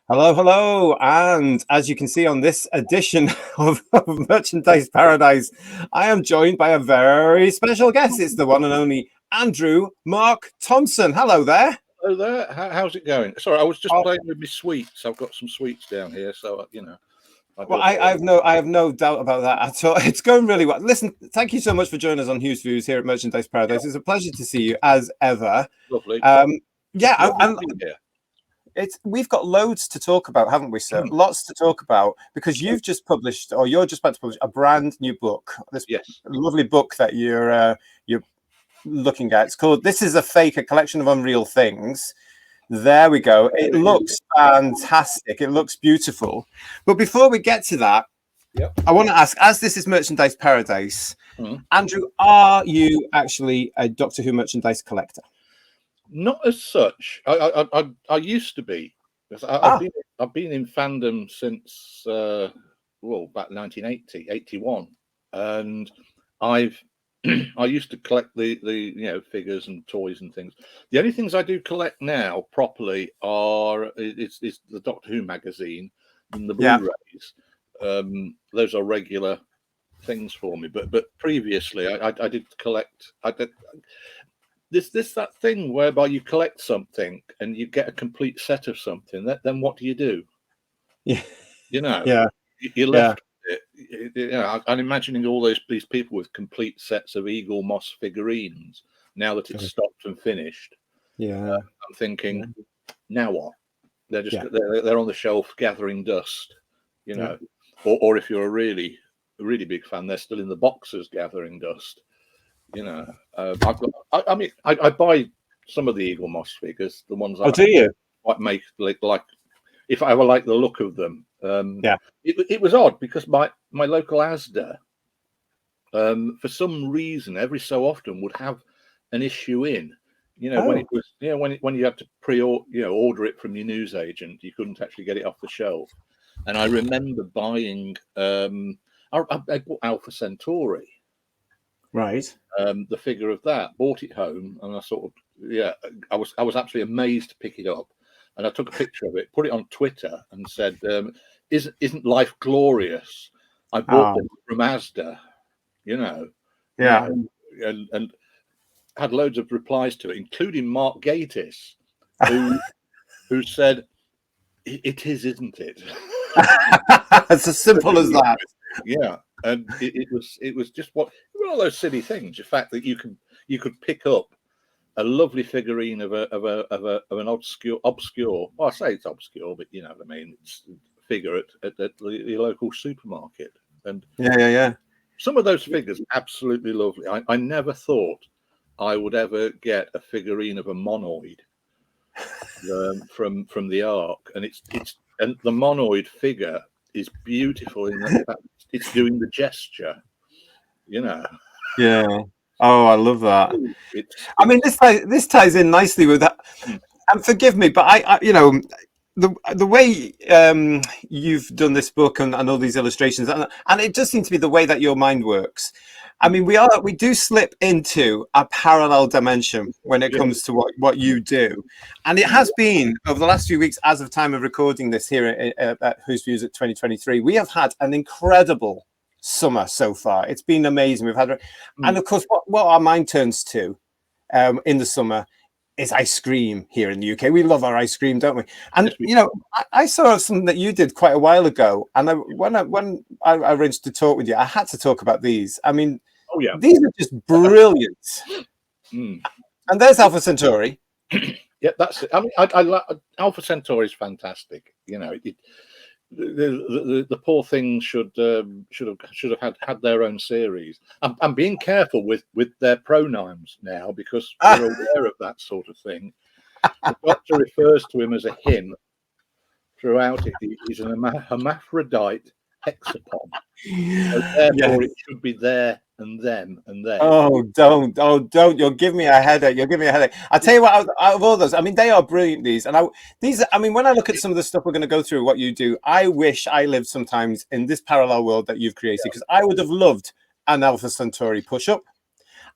Hello, hello. And as you can see on this edition of Merchandise Paradise, I am joined by a very special guest. It's the one and only Andrew-Mark Thompson. Hello there. Hello there. How's it going? Sorry, I was just Oh. playing with my sweets. I've got some sweets down here, so Well, I have no doubt about that at all. It's going really well. Listen, thank you so much for joining us on Hugh's Views here at Merchandise Paradise. It's a pleasure to see you as ever. Lovely. We've got loads to talk about, haven't we, sir? Lots to talk about because you've just published, or you're just about to publish, a brand new book. This lovely book that you're looking at. It's called "This Is a Fake: A Collection of Unreal Things." There we go. It looks fantastic. It looks beautiful. But before we get to that, I want to ask, as this is Merchandise Paradise, Andrew, are you actually a Doctor Who merchandise collector? Not as such. I used to be. I've been in fandom since about 1980, 81, and I used to collect the figures and toys and things. The only things I do collect now properly is the Doctor Who magazine and the Blu-rays. Those are regular things for me. But previously I did collect. That thing whereby you collect something and you get a complete set of something. Then what do you do? You're left. I'm imagining all these people with complete sets of Eagle Moss figurines now that it's stopped and finished. I'm thinking, now what? They're just they're on the shelf gathering dust, or if you're a really big fan, they're still in the boxes gathering dust. I buy some of the Eagle Moss figures, the ones quite make like if I ever like the look of them. It was odd because my local Asda, for some reason, every so often would have an issue in. When it was when you had to order it from your newsagent, you couldn't actually get it off the shelf. And I remember buying I bought Alpha Centauri. Right. The figure of that, bought it home, and I was absolutely amazed to pick it up. And I took a picture of it, put it on Twitter, and said, "Isn't life glorious? I bought them from Asda, and had loads of replies to it, including Mark Gatiss, who said, "It is, isn't it?" It's as simple as that. Yeah, and it was just one of those silly things. The fact that you could pick up a lovely figurine of an obscure. Well, I say it's obscure, but you know what I mean. It's a figure at the local supermarket, and some of those figures absolutely lovely. I never thought I would ever get a figurine of a monoid from the Ark, and and the monoid figure is beautiful in that it's doing the gesture, Yeah. Oh, I love that. I mean, this ties in nicely with that. And forgive me, but I the way you've done this book and all these illustrations, and it does seem to be the way that your mind works. I mean, we do slip into a parallel dimension when it comes to what you do, and it has been over the last few weeks, as of time of recording this here at Who's Views at 2023. We have had an incredible summer so far. It's been amazing. We've had, and of course, what our mind turns to in the summer is ice cream here in the UK. We love our ice cream, don't we? And I saw something that you did quite a while ago, and when I arranged to talk with you, I had to talk about these. I mean, these are just brilliant. And there's Alpha Centauri. Yeah, that's it. I mean, I like Alpha Centauri is fantastic. The poor thing should have had their own series. I'm being careful with their pronouns now because we're aware of that sort of thing. The Doctor refers to him as a him throughout it. He's an hermaphrodite hexapod. So therefore, it should be there and them and there. Oh, don't! You'll give me a headache. I tell you what, out of all those, I mean, they are brilliant. These. I mean, when I look at some of the stuff we're going to go through, what you do, I wish I lived sometimes in this parallel world that you've created, because I would have loved an Alpha Centauri push-up.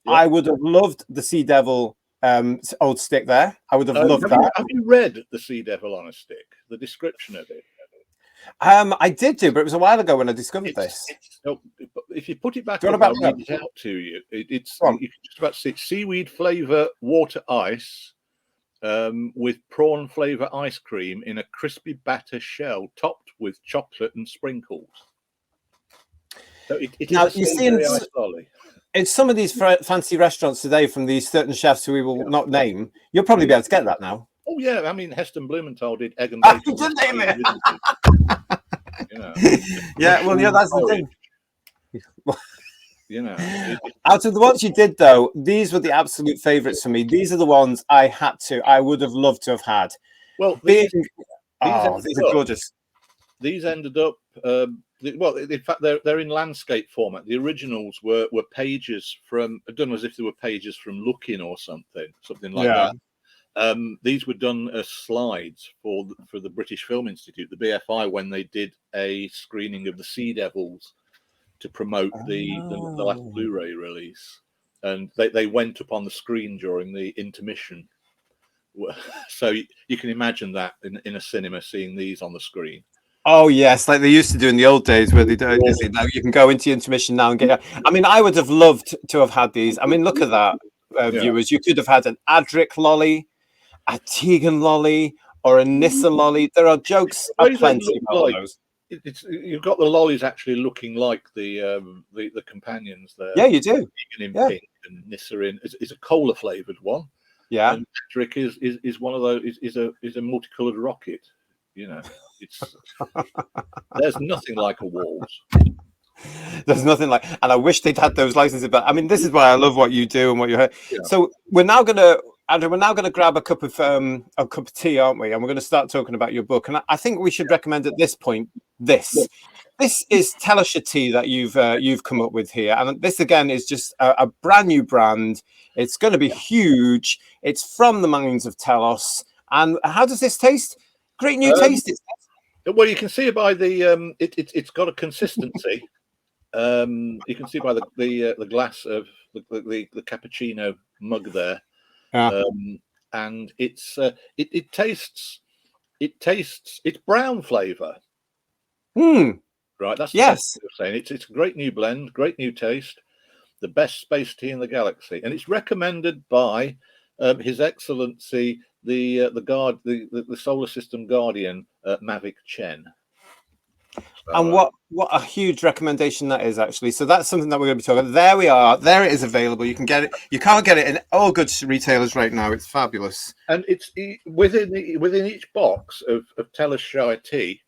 I would have loved the Sea Devil old stick there. I would have loved that. Have you read The Sea Devil on a Stick? The description of it. I did do, but it was a while ago when I discovered this. If you put it back up, I'll read it out to you. You can just about see seaweed flavour water ice with prawn flavour ice cream in a crispy batter shell topped with chocolate and sprinkles. So it now is you see ice lolly. In some of these fancy restaurants today from these certain chefs who we will not name, you'll probably be able to get that now. Oh yeah, I mean Heston Blumenthal did egg and bacon. Did name it. You know, yeah, well, yeah, that's the thing. You know, out of the ones you did though, these were the absolute favourites for me. These are the ones I would have loved to have had. Well, these are gorgeous. These ended up well, in fact, they're in landscape format. The originals were pages from, done as if they were pages from Looking or something like that. These were done as slides for the British Film Institute, the BFI, when they did a screening of The Sea Devils to promote the last Blu-ray release, and they went up on the screen during the intermission. So you can imagine that in a cinema, seeing these on the screen. Oh yes, like they used to do in the old days, where they do. Now you can go into intermission now and get. I mean, I would have loved to have had these. I mean, look at that, viewers. You could have had an Adric lolly, a Tegan lolly, or a Nissa lolly. There are jokes aplenty about those. You've got the lollies actually looking like the companions there. Yeah, you do. Tegan in pink and Nissa is a cola flavored one. Yeah, and Adric is one of those. Is a multicolored rocket. You know, there's nothing like a waltz. There's nothing like, and I wish they'd had those licenses. But I mean, this is why I love what you do and what you heard. Yeah. So we're now gonna, Andrew, grab a cup of tea, aren't we? And we're gonna start talking about your book. And I think we should recommend at this point this. This is Telesha tea that you've come up with here, and this again is just a brand new brand. It's going to be huge. It's from the mines of Telos. And how does this taste? Great new taste. Well, you can see it by the it's got a consistency. You can see by the glass of the cappuccino mug there, and it tastes it's brown flavour. Right, that's the best way of saying it's a great new blend, great new taste, the best space tea in the galaxy, and it's recommended by His Excellency the Solar System Guardian, Mavic Chen. So, and what a huge recommendation that is, actually. So that's something that we're going to be talking about. There we are. There it is available. You can get it. You can't get it in all good retailers right now. It's fabulous. And it's within each box of Telus Shire tea,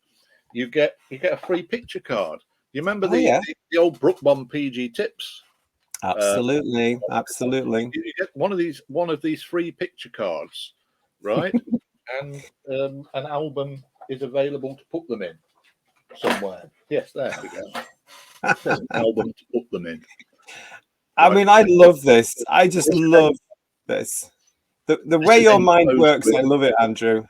you get a free picture card. You remember the old Brook Bomb PG tips? Absolutely, absolutely. You get one of these free picture cards, right? And an album is available to put them in somewhere. Yes, there we go. There's an album to put them in. I mean, I love this. I just love this. The way your mind works, I love it, Andrew.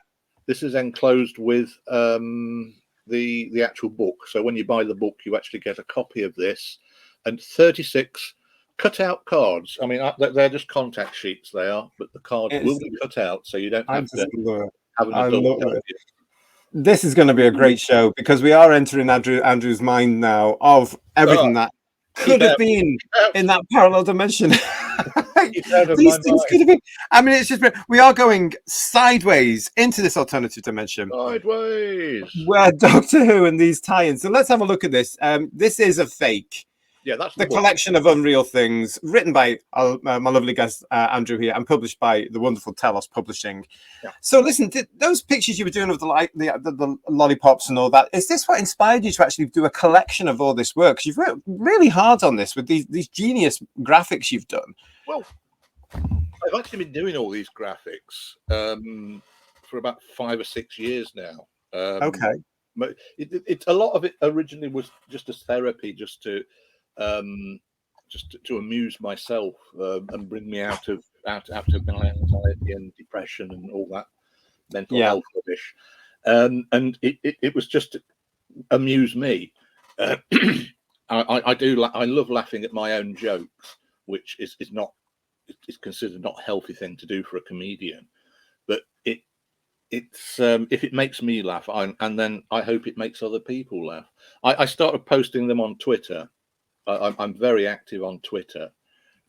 This is enclosed with the actual book. So when you buy the book, you actually get a copy of this and 36 cut-out cards. I mean, they're just contact sheets, they are, but the cards will be cut out, so you don't have to have an adult. This is going to be a great show because we are entering Andrew's mind now of everything that could have been in that parallel dimension. These things could have been. I mean, it's just we are going sideways into this alternative dimension. Sideways. Where Doctor Who and these tie-ins. So let's have a look at this. This is a fake. Yeah, that's the collection of unreal things written by my lovely guest Andrew here and published by the wonderful Telos Publishing. Yeah. So listen, those pictures you were doing of the lollipops and all that, is this what inspired you to actually do a collection of all this work? Because you've worked really hard on this with these genius graphics you've done. Well, I've actually been doing all these graphics for about 5 or 6 years now. Okay. It's a lot of it originally was just as therapy, just to amuse myself and bring me out of mental anxiety and depression and all that mental health rubbish. And it was just to amuse me. I love laughing at my own jokes, which is not it's considered not a healthy thing to do for a comedian, but it's if it makes me laugh, and then I hope it makes other people laugh. I started posting them on Twitter. I'm very active on Twitter,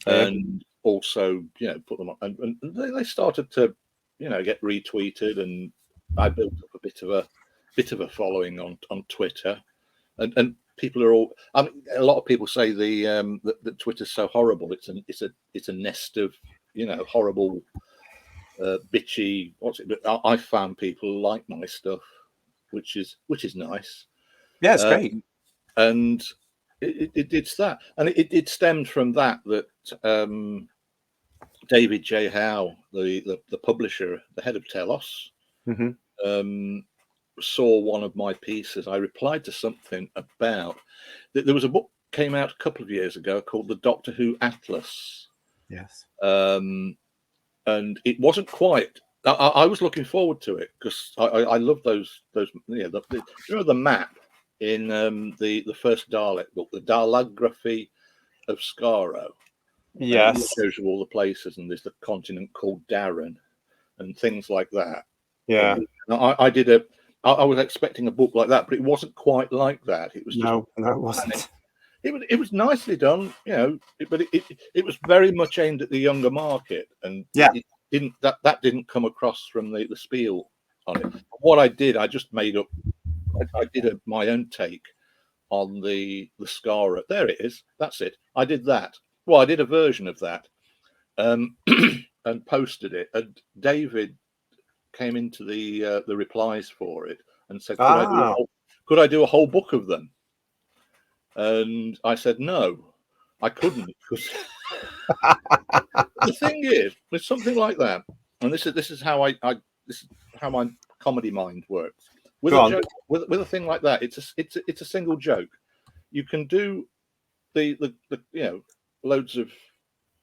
and also put them on, and they started to get retweeted, and I built up a bit of a following on Twitter, and people are all. I mean, a lot of people say that Twitter's so horrible. It's a nest of horrible, bitchy. What's it? But I found people like my stuff, which is nice. Yeah, it's great. And it's that, and it stemmed from that David J. Howe, the publisher, the head of Telos, saw one of my pieces. I replied to something about that. There was a book came out a couple of years ago called The Doctor Who Atlas. Yes. And it wasn't quite. I was looking forward to it because I love those. The map in the first Dalek book, the Dalography of Skaro. Yes. It shows you all the places, and there's the continent called Darren, and things like that. Yeah. I was expecting a book like that, but it wasn't quite like that. It was just, no, it wasn't. It was nicely done, but it was very much aimed at the younger market, and it didn't come across from the spiel on it. What I did, I just made up. I did my own take on the Skara. There it is. That's it. I did that. Well, I did a version of that, and posted it. And David came into the replies for it and said, "Could I do a whole book of them?" And I said, "No, I couldn't." Because the thing is, with something like that, and this is how this is how my comedy mind works. With a joke, with a thing like that, it's a single joke. You can do the loads of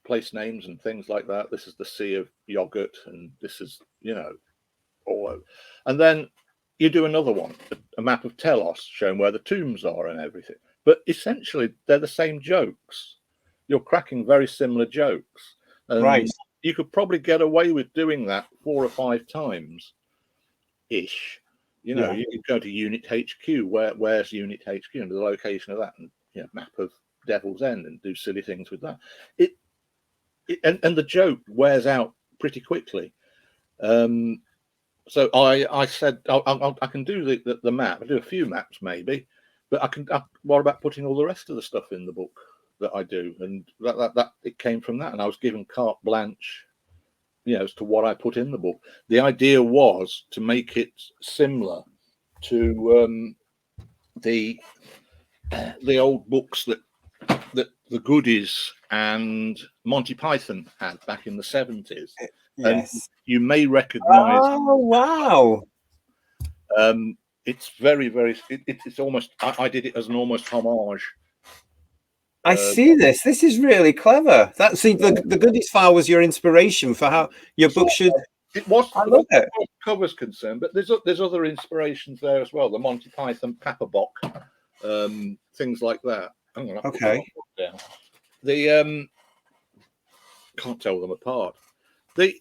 place names and things like that. This is the Sea of Yogurt, and this is all over. And then you do another one, a map of Telos showing where the tombs are and everything. But essentially, they're the same jokes. You're cracking very similar jokes, and right. You could probably get away with doing that 4 or 5 times, ish. You could go to Unit HQ. Where's Unit HQ and the location of that, and map of Devil's End, and do silly things with that. And the joke wears out pretty quickly. So I said I can do the map. I do a few maps maybe, but what about putting all the rest of the stuff in the book that I do? And that it came from that, and I was given carte blanche, as to what I put in the book. The idea was to make it similar to the old books that the Goodies and Monty Python had back in the 70s. Yes. And you may recognize. Oh, wow. It's very, very. It's almost. I did it as an almost homage. I see this. This is really clever. The Goodies file was your inspiration for how your book should. It was. I love it. Covers concerned, but there's other inspirations there as well. The Monty Python Pepperbock, things like that. I'm gonna put that down. The can't tell them apart. The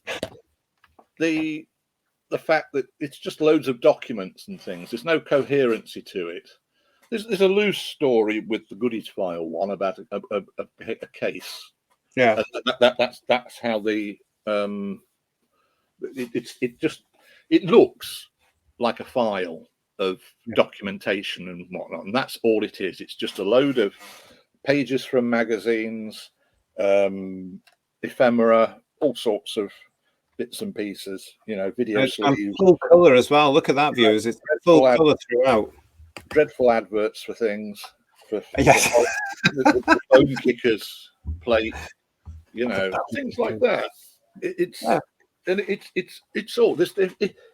fact that it's just loads of documents and things. There's no coherency to it. There's a loose story with the Goodies file one about a case. Yeah. That's how the it looks like a file of documentation and whatnot, and that's all it is. It's just a load of pages from magazines, ephemera, all sorts of bits and pieces, video sleeves. Full colour as well. Look at that, viewers. It's full colour throughout. Dreadful adverts for things. Yes. The bone kickers plate, things like that. It's all this.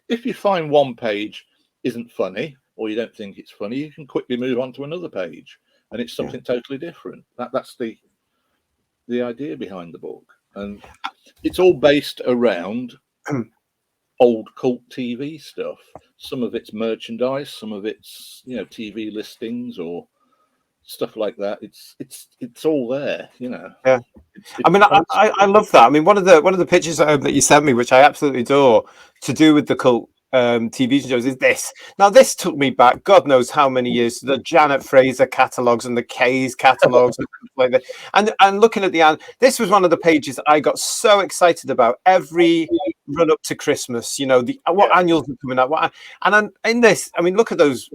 If you find one page isn't funny, or you don't think it's funny, you can quickly move on to another page, and it's something totally different. That's the idea behind the book, and it's all based around old cult TV stuff. Some of it's merchandise, some of it's TV listings, or stuff like that. It's all there, you know. Yeah. I mean, I love that. I mean, one of the pictures that you sent me, which I absolutely adore, to do with the cult TV shows, is this. Now, this took me back, God knows how many years, to the Janet Fraser catalogs and the K's catalogs and stuff like that. And looking at this was one of the pages I got so excited about every run up to Christmas. You know, what annuals are coming out. And in this, I mean, look at those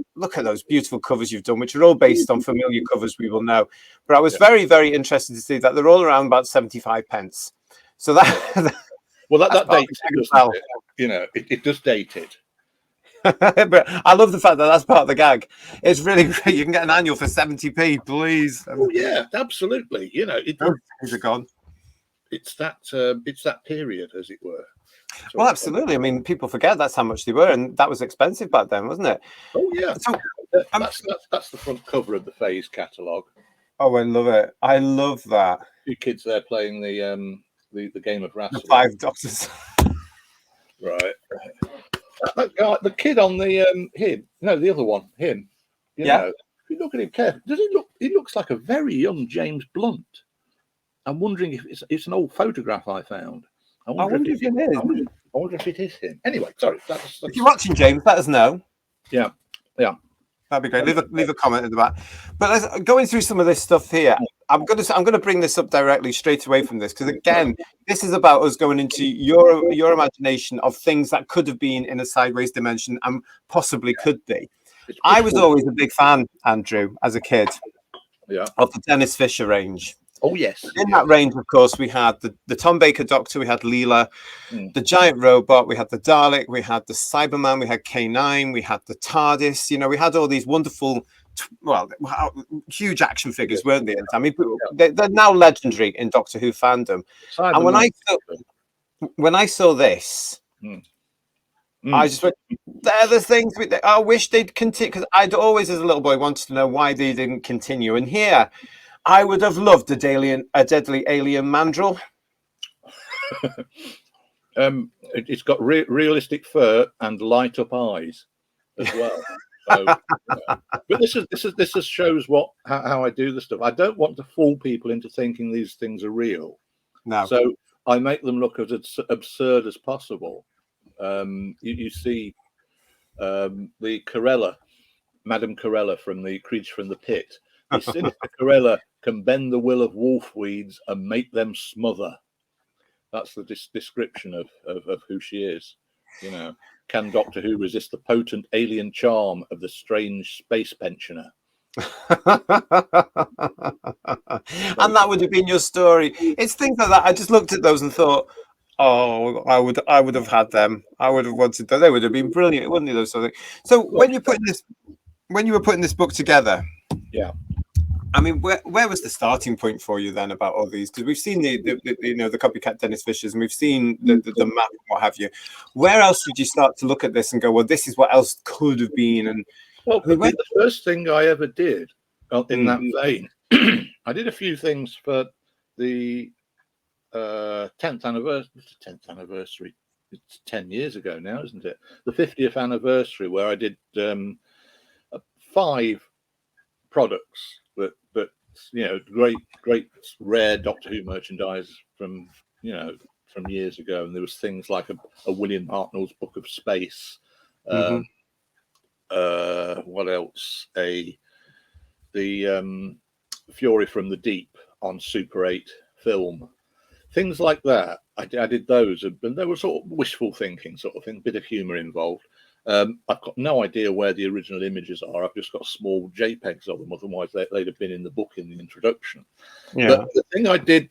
beautiful covers you've done, which are all based on familiar covers we will know. But I was very, very interested to see that they're all around about 75 pence. So that that dates it, doesn't it? You know, it does date it. But I love the fact that that's part of the gag. It's really great. You can get an annual for 70p, please. Oh yeah, absolutely. You know, these are gone. It's that period, as it were. Well, absolutely. I mean, people forget that's how much they were, and that was expensive back then, wasn't it? Oh yeah. So that's the front cover of the Phase catalogue. Oh, I love it. I love that. Two kids there playing the game of wrestling. The 5 Doctors. Right. That guy, the kid on the the other one, him. You know, if you look at him carefully, does he look? He looks like a very young James Blunt. I'm wondering if it's an old photograph I found. I wonder if it is him. Anyway, sorry. That's... If you're watching, James, let us know. Yeah. That'd be great. Leave a comment in the back. But going through some of this stuff here, I'm gonna bring this up directly straight away from this, because again, this is about us going into your imagination of things that could have been in a sideways dimension and possibly could be. I was always a big fan, Andrew, as a kid, of the Dennis Fisher range. Oh yes. In that range, of course, we had the Tom Baker Doctor, we had Leela, the giant robot, we had the Dalek, we had the Cyberman, we had K9, we had the TARDIS. You know, we had all these wonderful, huge action figures, weren't they? I mean, they're now legendary in Doctor Who fandom. And when I saw this, I just went, they're the things I wish they'd continue, because I'd always, as a little boy, wanted to know why they didn't continue. And here, I would have loved a deadly alien mandrill. It's got realistic fur and light up eyes as well. So, but this shows how I do the stuff. I don't want to fool people into thinking these things are real. No. So I make them look as absurd as possible. You see the Corella, Madame Corella from the Creature from the Pit. The sinister Corella can bend the will of wolf weeds and make them smother. That's the description of who she is. You know, can Doctor Who resist the potent alien charm of the strange space pensioner? And that would have been your story. It's things like that. I just looked at those and thought, oh, I would have had them. I would have wanted them. They would have been brilliant, wouldn't they? Those sort of things. So when you were putting this book together, I mean, where was the starting point for you then about all these? Because we've seen the copycat Dennis Fishers, and we've seen the map and what have you. Where else did you start to look at this and go, well, this is what else could have been? And the first thing I ever did in that vein, I did a few things for the 10th anniversary. It's 10 years ago now, isn't it? The 50th anniversary, where I did 5 products but you know, great rare Doctor Who merchandise from years ago. And there was things like a William Hartnell's Book of Space. What else? The Fury from the Deep on Super 8 film. Things like that. I did those, and there was sort of wishful thinking sort of thing, bit of humour involved. I've got no idea where the original images are. I've just got small JPEGs of them. Otherwise, they'd have been in the book in the introduction. Yeah. But the thing I did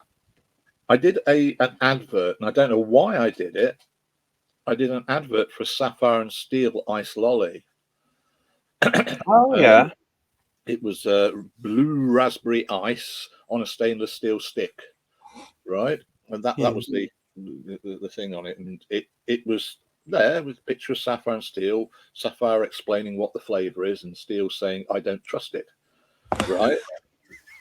an advert, and I don't know why I did it. I did an advert for Sapphire and Steel Ice Lolly. Oh yeah. It was blue raspberry ice on a stainless steel stick, right? And that was the thing on it, and it was there with a picture of Sapphire and Steel, Sapphire explaining what the flavour is, and Steel saying, "I don't trust it." Right?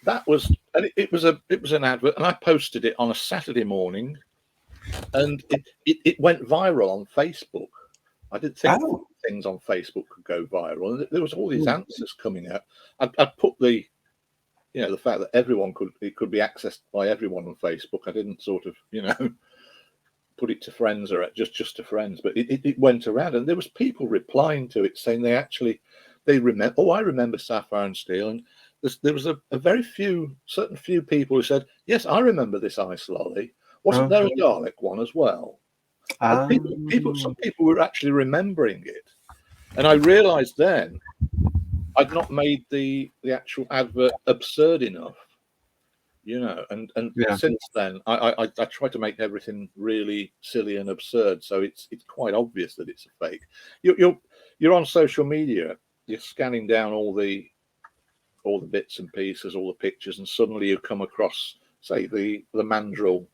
That was, and it was an advert, and I posted it on a Saturday morning, and it went viral on Facebook. I didn't think things on Facebook could go viral, and there was all these answers coming out. I'd put the you know, the fact that it could be accessed by everyone on Facebook. I didn't sort of, you know, put it to friends or just to friends, but it went around, and there was people replying to it saying they remember. Oh, I remember Sapphire and Steel, and there was a very certain few people who said, yes, I remember this ice lolly. Wasn't there a Dalek one as well? And some people were actually remembering it, and I realised then I'd not made the actual advert absurd enough, you know. And since then, I try to make everything really silly and absurd, so it's quite obvious that it's a fake. You're on social media, you're scanning down all the bits and pieces, all the pictures, and suddenly you come across, say, the Mandrill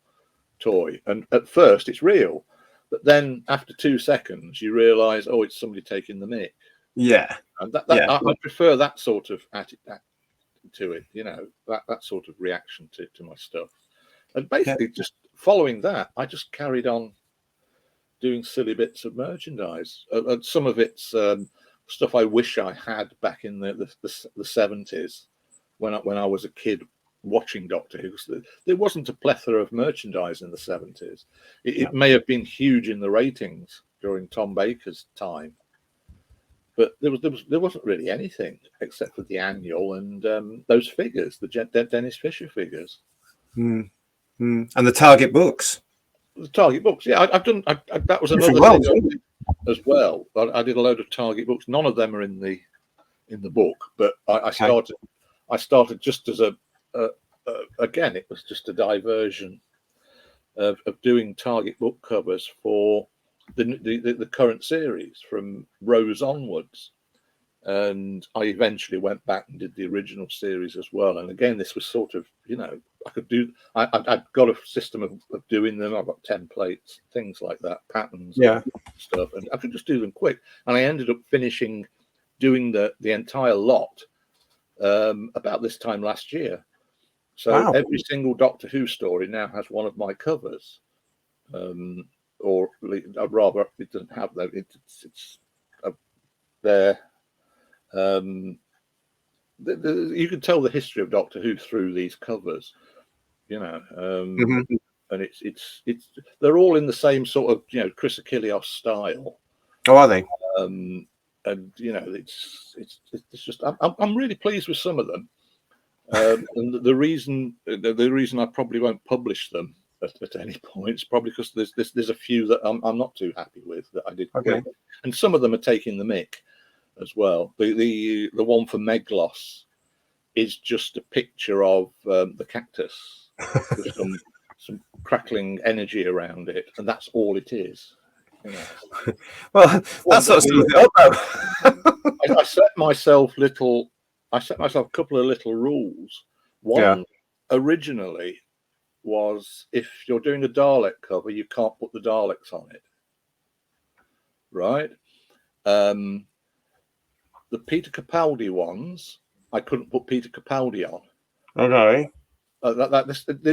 toy, and at first it's real, but then after 2 seconds you realise, oh, it's somebody taking the mick. Yeah, and I prefer that sort of attitude to it, you know, that sort of reaction to my stuff. And basically, just following that, I just carried on doing silly bits of merchandise. And some of it's stuff I wish I had back in the 70s when I was a kid watching Doctor Who. There wasn't a plethora of merchandise in the 70s. It may have been huge in the ratings during Tom Baker's time, but there wasn't really anything except for the annual and those figures, the Dennis Fisher figures, and the Target books. The Target books, yeah, I've done. That was another thing as well. I did a load of Target books. None of them are in the book, but I started just as again, it was just a diversion of doing Target book covers for the current series from Rose onwards. And I eventually went back and did the original series as well. And again, this was sort of, you know, I'd got a system of doing them. I've got templates, things like that, patterns, stuff, and I could just do them quick. And I ended up finishing doing the entire lot about this time last year. So every single Doctor Who story now has one of my covers, or rather, it doesn't have that. It's there. You can tell the history of Doctor Who through these covers, you know, and it's they're all in the same sort of, you know, Chris Achilleos style. Oh, are they? And you know, it's just I'm really pleased with some of them. And the reason I probably won't publish them at any point is probably because there's a few that I'm not too happy with that I did quick, and some of them are taking the mick as well. The one for Meglos is just a picture of the cactus with some crackling energy around it, and that's all it is. You know. Well, that sort of stuff. I set myself a couple of little rules. One originally was, if you're doing a Dalek cover, you can't put the Daleks on it, right? The Peter Capaldi ones, I couldn't put Peter Capaldi on. Okay.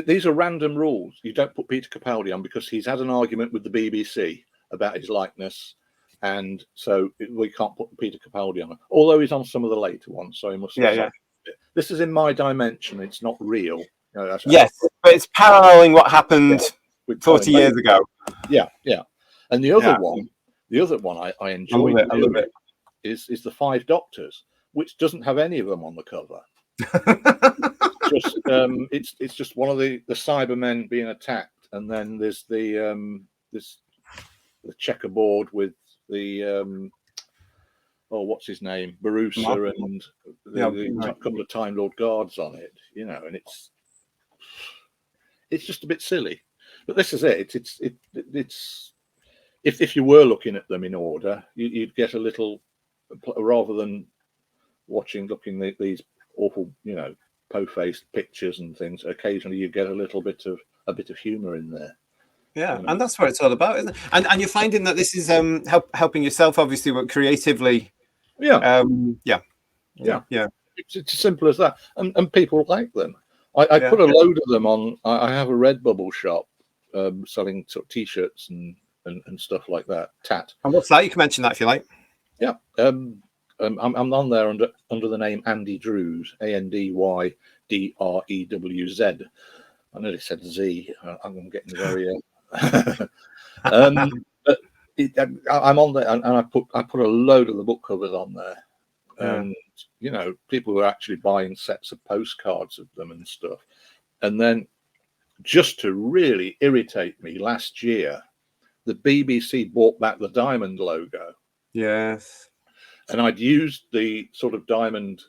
These are random rules. You don't put Peter Capaldi on because he's had an argument with the BBC about his likeness, and so we can't put Peter Capaldi on. Although he's on some of the later ones, so he must. This is in my dimension. It's not real. You know, yes, but it's paralleling what happened 40 years ago. Yeah. And the other one I enjoyed. I love it. Is the Five Doctors, which doesn't have any of them on the cover. It's just one of the Cybermen being attacked, and then there's the checkerboard with the what's his name, Barusa, and a couple of Time Lord guards on it, you know, and it's just a bit silly. But this is it. It's if you were looking at them in order, you'd get a little, rather than looking at these awful, you know, po-faced pictures and things. Occasionally, you get a bit of humour in there. Yeah, and that's what it's all about, isn't it? And you're finding that this is helping yourself, obviously, but creatively. Yeah. It's as simple as that, and people like them. I put a load of them on. I have a Redbubble shop selling sort of t-shirts and stuff like that. Tat. And what's that? You can mention that if you like. Yeah. I'm on there under the name Andy Drews, ANDYDREWZ. I nearly said Z. I'm getting very. But I'm on there, and I put a load of the book covers on there, and people were actually buying sets of postcards of them and stuff. And then, just to really irritate me, last year, the BBC brought back the diamond logo. Yes. And I'd used the sort of diamond,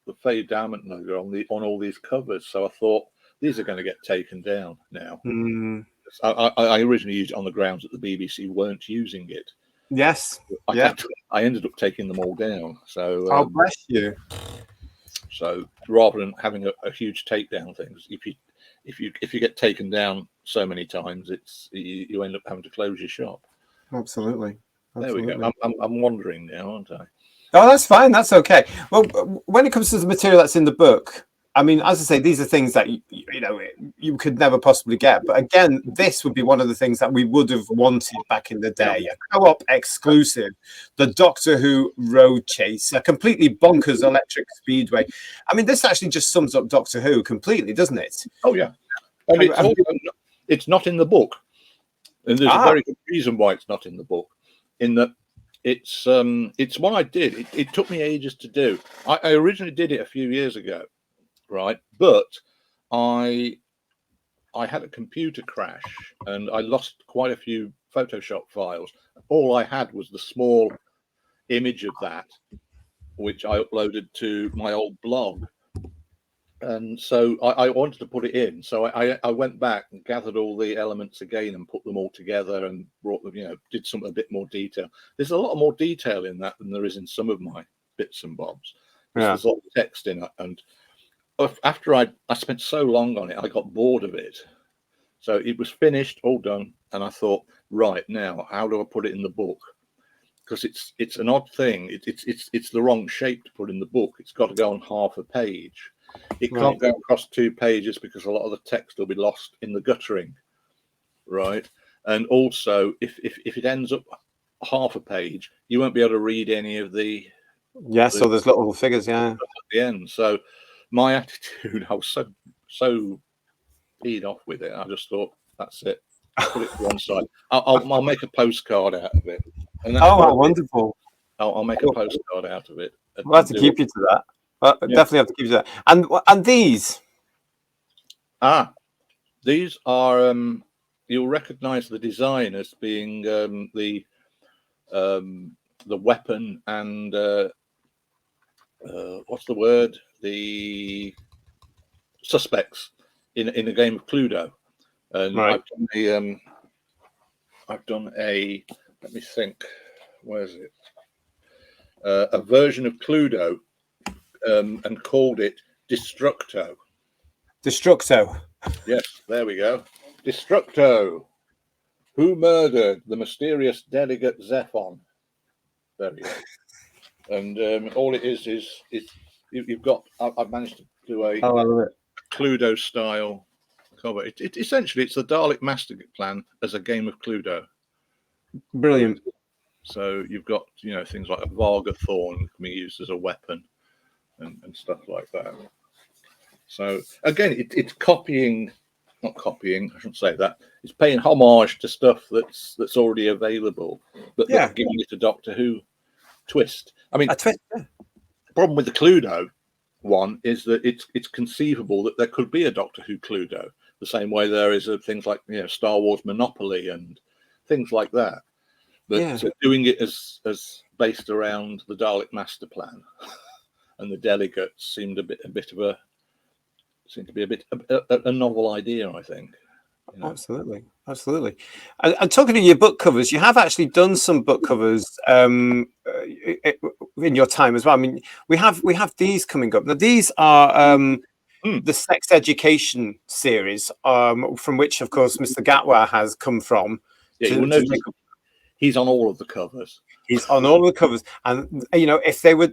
the fade diamond logo on all these covers. So I thought, these are going to get taken down now. I originally used it on the grounds that the BBC weren't using it. Yes. I ended up taking them all down. So oh, bless you. So rather than having a huge takedown things, if you get taken down so many times, you end up having to close your shop. Absolutely. There we go. I'm wandering now, aren't I? Oh, that's fine. That's okay. Well, when it comes to the material that's in the book, I mean, as I say, these are things that you could never possibly get. But again, this would be one of the things that we would have wanted back in the day. A co-op exclusive, the Doctor Who road chase, a completely bonkers electric speedway. I mean, this actually just sums up Doctor Who completely, doesn't it? Oh yeah, and it's not in the book, and there's a very good reason why it's not in the book. In that it's what I did. It took me ages to do. I originally did it a few years ago. Right, but I had a computer crash and I lost quite a few Photoshop files. All I had was the small image of that, which I uploaded to my old blog. And so I wanted to put it in. So I went back and gathered all the elements again and put them all together and brought them, did something a bit more detail. There's a lot more detail in that than there is in some of my bits and bobs. There's a lot of text in it, and after I spent so long on it, I got bored of it. So it was finished, all done, and I thought, right, now how do I put it in the book? Because it's an odd thing. It's the wrong shape to put in the book. It's got to go on half a page. It can't go across 2 pages because a lot of the text will be lost in the guttering, right? And also, if it ends up half a page, you won't be able to read any of the so there's little figures, at the end. So my attitude, I was so peed off with it. I just thought, that's it. Put it to one side. I'll make a postcard out of it. And that's wonderful! I'll make a postcard out of it. We'll have to keep you to that. Definitely have to keep you to that. And these. These are. You'll recognise the design as being the weapon and what's the word? The suspects in a game of Cluedo, and I've done a. Let me think. Where is it? A version of Cluedo, and called it Destructo. Destructo. Yes, there we go. Destructo. Who murdered the mysterious delegate Zephon? There we go. And all it is you've got. I've managed to do a Cluedo style cover. Essentially it's the Dalek Master Plan as a game of Cluedo. Brilliant. So you've got things like a Varga Thorn can be used as a weapon and stuff like that. So again, it's not copying. I shouldn't say that. It's paying homage to stuff that's already available, but giving it a Doctor Who twist. I mean, the problem with the Cluedo one is that it's conceivable that there could be a Doctor Who Cluedo, the same way there is things like Star Wars Monopoly and things like that. But doing it as based around the Dalek Master Plan and the delegates seemed to be a novel idea, I think. Absolutely. And talking to your book covers, you have actually done some book covers in your time as well. I mean, we have these coming up now. These are the sex education series, from which, of course, Mr. Gatwa has come from. He's on all of the covers. He's on all the covers, and if they were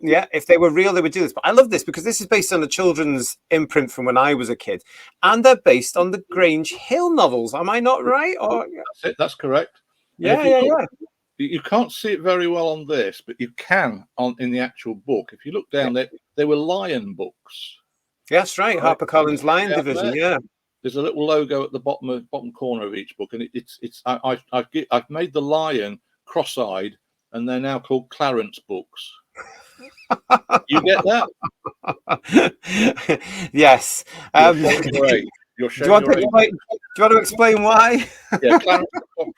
real, they would do this. But I love this because this is based on a children's imprint from when I was a kid, and they're based on the Grange Hill novels. Am I not right? Or that's it. That's correct. Yeah. You can't see it very well on this, but you can in the actual book. If you look down there, they were Lion books. Yeah, that's right. HarperCollins Lion Yeah, division. Yeah. There's a little logo at the bottom corner of each book, and I've made the lion cross-eyed, and they're now called Clarence books. You get that? Yes. You're do you want to explain why? Yeah, Clarence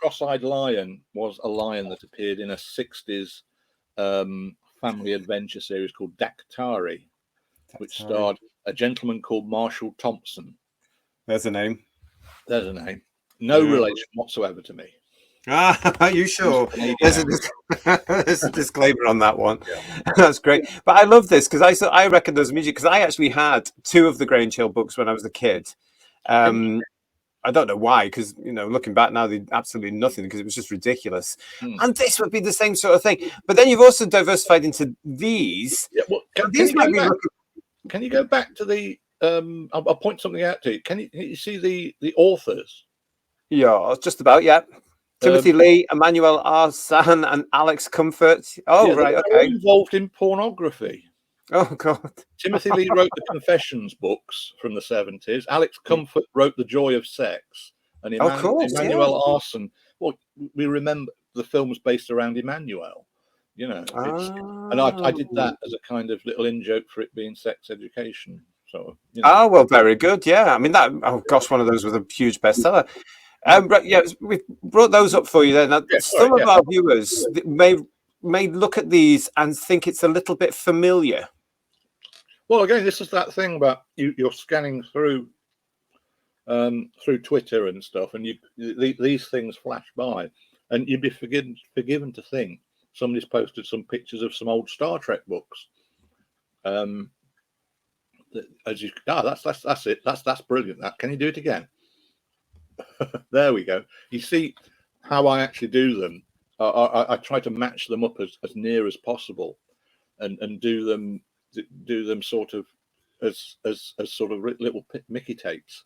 Cross-Eyed Lion was a lion that appeared in a 60s family adventure series called Daktari, which starred a gentleman called Marshall Thompson. There's a name. There's a name. No relation whatsoever to me. Are you sure? There's a disclaimer on that one. Yeah. That's great. But I love this because I reckon there's music because I actually had 2 of the Grange Hill books when I was a kid. I don't know why, because looking back now, they absolutely nothing because it was just ridiculous. And this would be the same sort of thing. But then you've also diversified into these. Yeah, well, can you go back to the? I'll point something out to you. Can you see the authors? Yeah, just about. Yeah. Timothy Lee, Emmanuel Arsan, and Alex Comfort. Oh, right, okay. Involved in pornography. Oh, God. Timothy Lee wrote the Confessions books from the 70s. Alex Comfort wrote The Joy of Sex. And Emmanuel Arsan, well, we remember the film was based around Emmanuel, and I did that as a kind of little in-joke for it being sex education. So, Oh, well, very good. Yeah. I mean, one of those was a huge bestseller. Right, yeah, we brought those up for you then. Some of our viewers may look at these and think it's a little bit familiar. Well, again, this is that thing about you're scanning through Twitter and stuff, and these things flash by, and you'd be forgiven to think somebody's posted some pictures of some old Star Trek books. That's it. That's brilliant. Can you do it again? There we go. You see how I actually do them. I try to match them up as near as possible, and do them sort of as sort of little Mickey takes.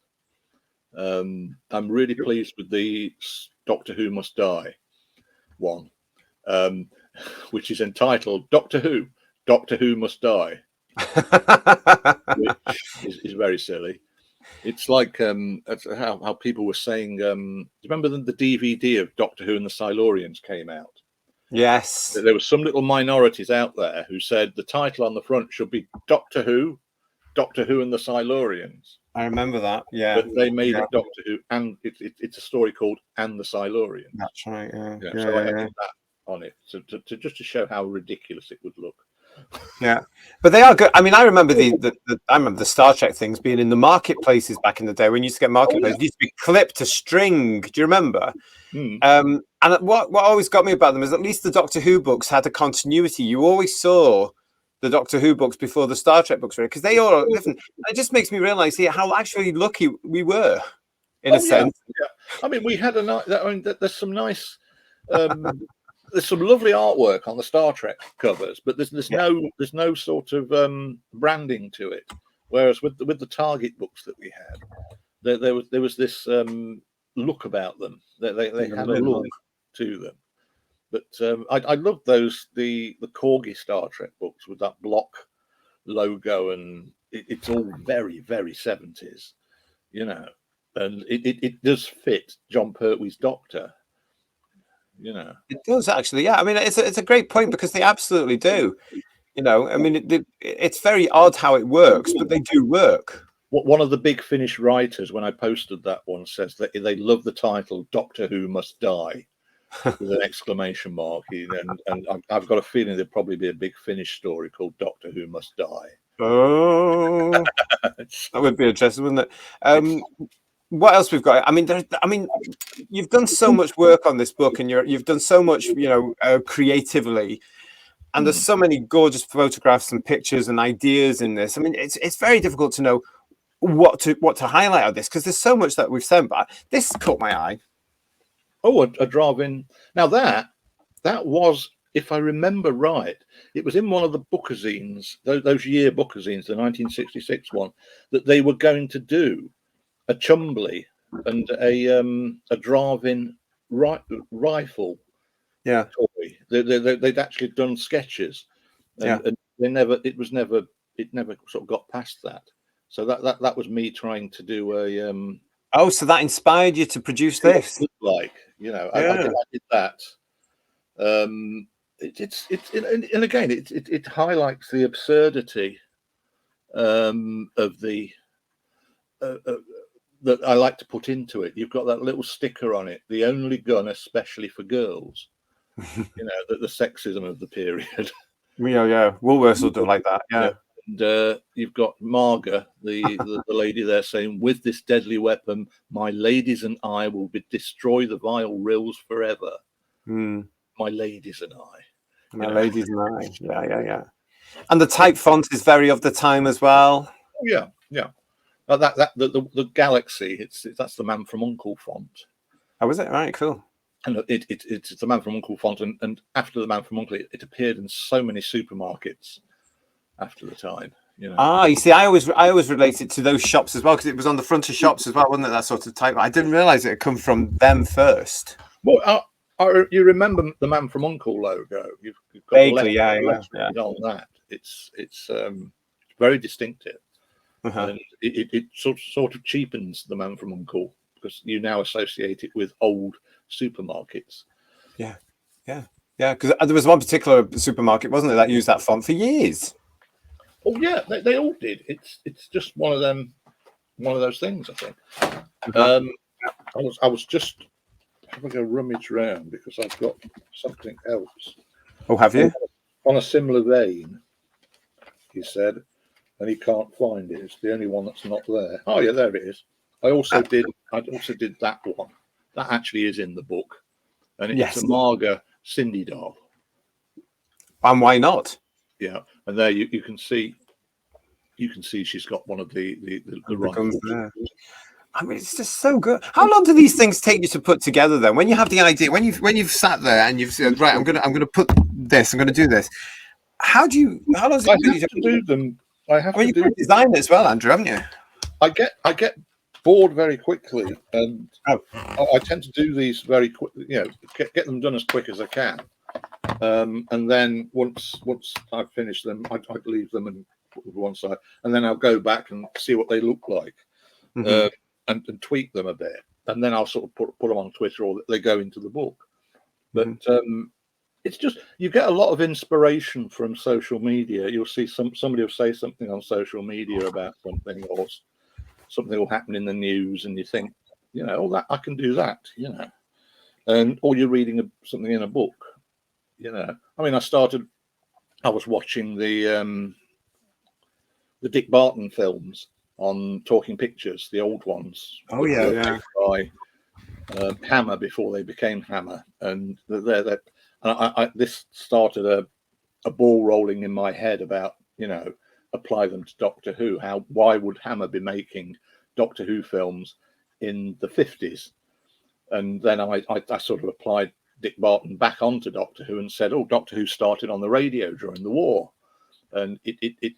I'm really pleased with the Doctor Who Must Die one, which is entitled Doctor Who Must Die, which is very silly. It's like how people were saying. Do you remember the DVD of Doctor Who and the Silurians came out? Yes. There were some little minorities out there who said the title on the front should be Doctor Who and the Silurians. I remember that. Yeah. But they made it Doctor Who, and it's a story called And the Silurians. That's right. Yeah. So I added that on it to just to show how ridiculous it would look. Yeah, but they are good. I mean, I remember the Star Trek things being in the marketplaces back in the day when you used to get marketplaces. It used to be clipped to string. Do you remember? And what always got me about them is at least the Doctor Who books had a continuity. You always saw the Doctor Who books before the Star Trek books were, because they all are different. It just makes me realize here how actually lucky we were, in a sense. Yeah. I mean, we had there's some nice. There's some lovely artwork on the Star Trek covers, but there's no sort of branding to it. Whereas with the Target books that we had, there was this look about them. They had a look to them. But I love the Corgi Star Trek books with that block logo, and it's all very, very 70s, and it does fit John Pertwee's Doctor. It does actually. Yeah, I mean, it's a great point because they absolutely do. I mean, it's very odd how it works, but they do work. One of the big Finnish writers, when I posted that one, says that they love the title "Doctor Who Must Die" with an exclamation mark. And I've got a feeling there'd probably be a big Finnish story called "Doctor Who Must Die." Oh, that would be interesting, wouldn't it? What else we've got? I mean, you've done so much work on this book, and you've done so much, creatively, and there's so many gorgeous photographs and pictures and ideas in this. I mean, it's very difficult to know what to highlight of this because there's so much that we've sent. But this caught my eye. Oh, a drive-in. Now that was, if I remember right, it was in one of the bookazines, those year bookazines, the 1966 one, that they were going to do a Chumbly and a drive-in rifle Yeah. toy. They'd actually done sketches, and it never sort of got past that. So that was me trying to do a Oh, so that inspired you to produce see what it this? looked like, I did that. And again, it highlights the absurdity of the that I like to put into it. You've got that little sticker on it, the only gun especially for girls. The sexism of the period. Yeah. Woolworths sort of like that. Yeah. And you've got Marga, the lady there, saying, "With this deadly weapon, my ladies and I will destroy the vile rills forever." My ladies and I. My ladies and I. Yeah. And the type font is very of the time as well. Oh, yeah. The Galaxy. That's the Man from U.N.C.L.E. font. Oh, is it? Right, cool. And it's the Man from U.N.C.L.E. font, and after the Man from U.N.C.L.E., it appeared in so many supermarkets after the time. You see, I always relate it to those shops as well, because it was on the front of shops as well, wasn't it? That sort of type. I didn't realize it had come from them first. Well, you remember the Man from U.N.C.L.E. logo? You've got Vaguely, the on that. It's very distinctive, and it sort of cheapens the Man from U.N.C.L.E. because you now associate it with old supermarkets. Yeah. Because there was one particular supermarket, wasn't it, that used that font for years. Oh yeah, they all did. It's just one of those things, I think. I was just having a rummage round because I've got something else. Oh, have you? On a similar vein, he said, and he can't find it. It's the only one that's not there. Oh yeah, there it is. I also did that one. That actually is in the book, and it's a Marga Cindy doll. And why not? Yeah, and there you can see she's got one of the guns there. I mean, it's just so good. How long do these things take you to put together? Then, when you have the idea, when you've sat there and you've said, right, I'm gonna put this, I'm gonna do this. How long does it take you to do them? I have to do design it as well, Andrew, haven't you? I get bored very quickly, and I tend to do these very quick. Get them done as quick as I can, and then once I've finished them, I'd leave them and put them one side, and then I'll go back and see what they look like, and tweak them a bit, and then I'll sort of put them on Twitter, or they go into the book. But it's just, you get a lot of inspiration from social media. You'll see somebody will say something on social media about something, or something will happen in the news, and you think, that I can do that, and or you're reading something in a book, I mean, I was watching the Dick Barton films on Talking Pictures, the old ones. Oh yeah. By Hammer before they became Hammer, and this started a ball rolling in my head about apply them to Doctor Who. Why would Hammer be making Doctor Who films in the 50s? And then I sort of applied Dick Barton back onto Doctor Who and said, oh, Doctor Who started on the radio during the war, and it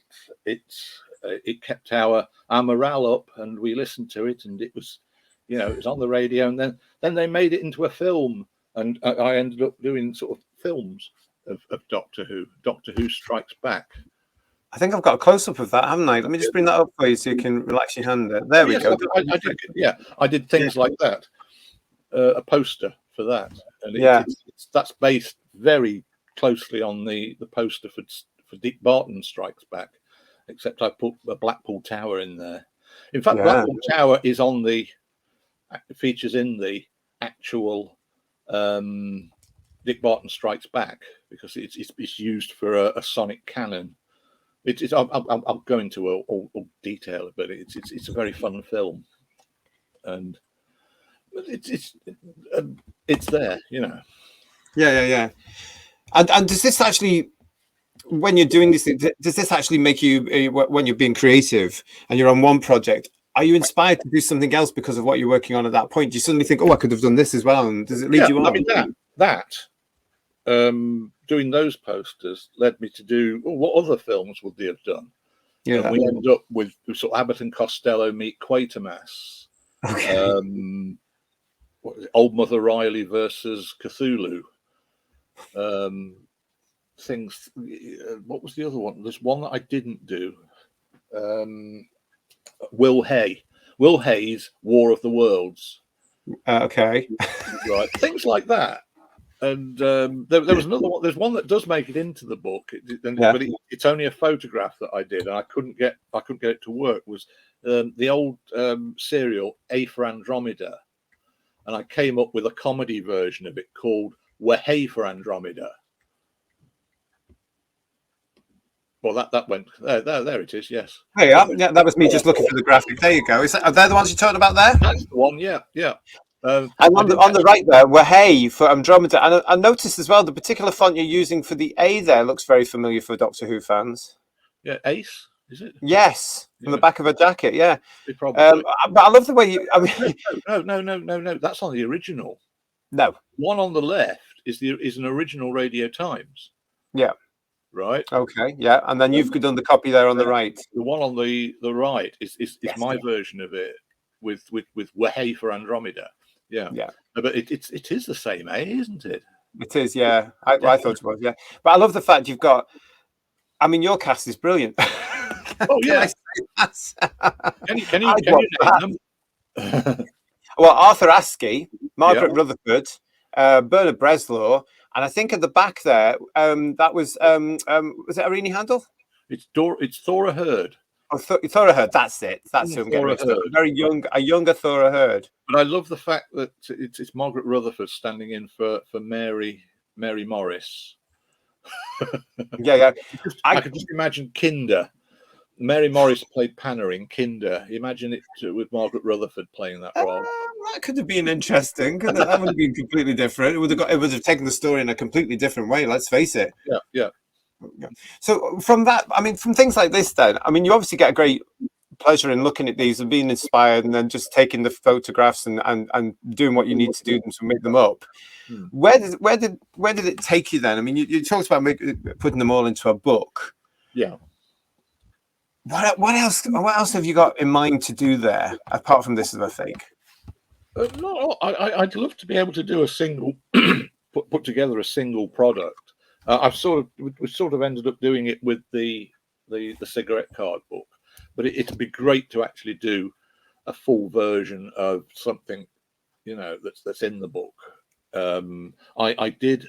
kept our morale up, and we listened to it, and it was it was on the radio, and then they made it into a film, and I ended up doing sort of films of Doctor Who Strikes Back. I think I've got a close-up of that, haven't I? Let me just bring that up for you so you can relax your hand there. There we go. I did things like that. A poster for that, and that's based very closely on the poster for Dick Barton Strikes Back, except I put a Blackpool Tower in there. In fact, Blackpool Tower is features in the actual Dick Barton Strikes Back, because it's used for a sonic cannon. I'll go into all detail, but it's a very fun film, and it's there, Yeah. And does this actually, when you're doing this, does this actually make you, when you're being creative and you're on one project, are you inspired to do something else because of what you're working on at that point? Do you suddenly think, oh, I could have done this as well? And does it lead you on? I mean, doing those posters led me to do what other films would they have done. Yeah, and we end up with sort of Abbott and Costello meet Quatermass. Okay. Old Mother Riley versus Cthulhu. things. What was the other one? There's one that I didn't do. Will Hay's War of the Worlds. Okay. Right, things like that. And there was another one. There's one that does make it into the book, but it's only a photograph that I did, and I couldn't get it to work. Was the old serial A for Andromeda, and I came up with a comedy version of it called Wahey for Andromeda. Well, that went there. It is, yes. Hey, yeah, that was me just looking for the graphic. There you go. Are they the ones you're talking about there? That's the one. Yeah. And on the right there, Wahey for Andromeda. And I noticed as well the particular font you're using for the A there looks very familiar for Doctor Who fans. Yeah, Ace, is it? Yes, from the back of her jacket. Yeah. But I love the way you. I mean, no. That's on the original. No. One on the left is an original Radio Times. Yeah. Right. Okay. Yeah, and then you've done the copy there on the right. The one on the right is my version of it with Wahey for Andromeda. Yeah. But it is the same A, isn't it? It is. Yeah. I thought it was. Yeah. But I love the fact you've got. I mean, your cast is brilliant. Oh yeah. Can you name them? Well, Arthur Askey, Margaret Rutherford, Bernard Bresslaw, and I think at the back there, that was it Irene Handel? It's Thora Hird. Oh, Thora Hird. That's it. That's who I'm getting mixed up. A younger Thora Hird. But I love the fact that it's Margaret Rutherford standing in for Mary Morris. Yeah. I can just imagine Kinder. Mary Morris played Panna in Kinder. Imagine it with Margaret Rutherford playing that role. That could have been interesting. That would have been completely different. It would have taken the story in a completely different way. Let's face it. Yeah. So from that, I mean, from things like this, then, I mean, you obviously get a great pleasure in looking at these and being inspired, and then just taking the photographs and doing what you need to do to make them up. Where did it take you then? I mean, you talked about putting them all into a book. Yeah. What else have you got in mind to do there apart from this? I think. No, I'd love to be able to do a single, put together a single product. We sort of ended up doing it with the cigarette card book, but it'd be great to actually do a full version of something, that's in the book. I did.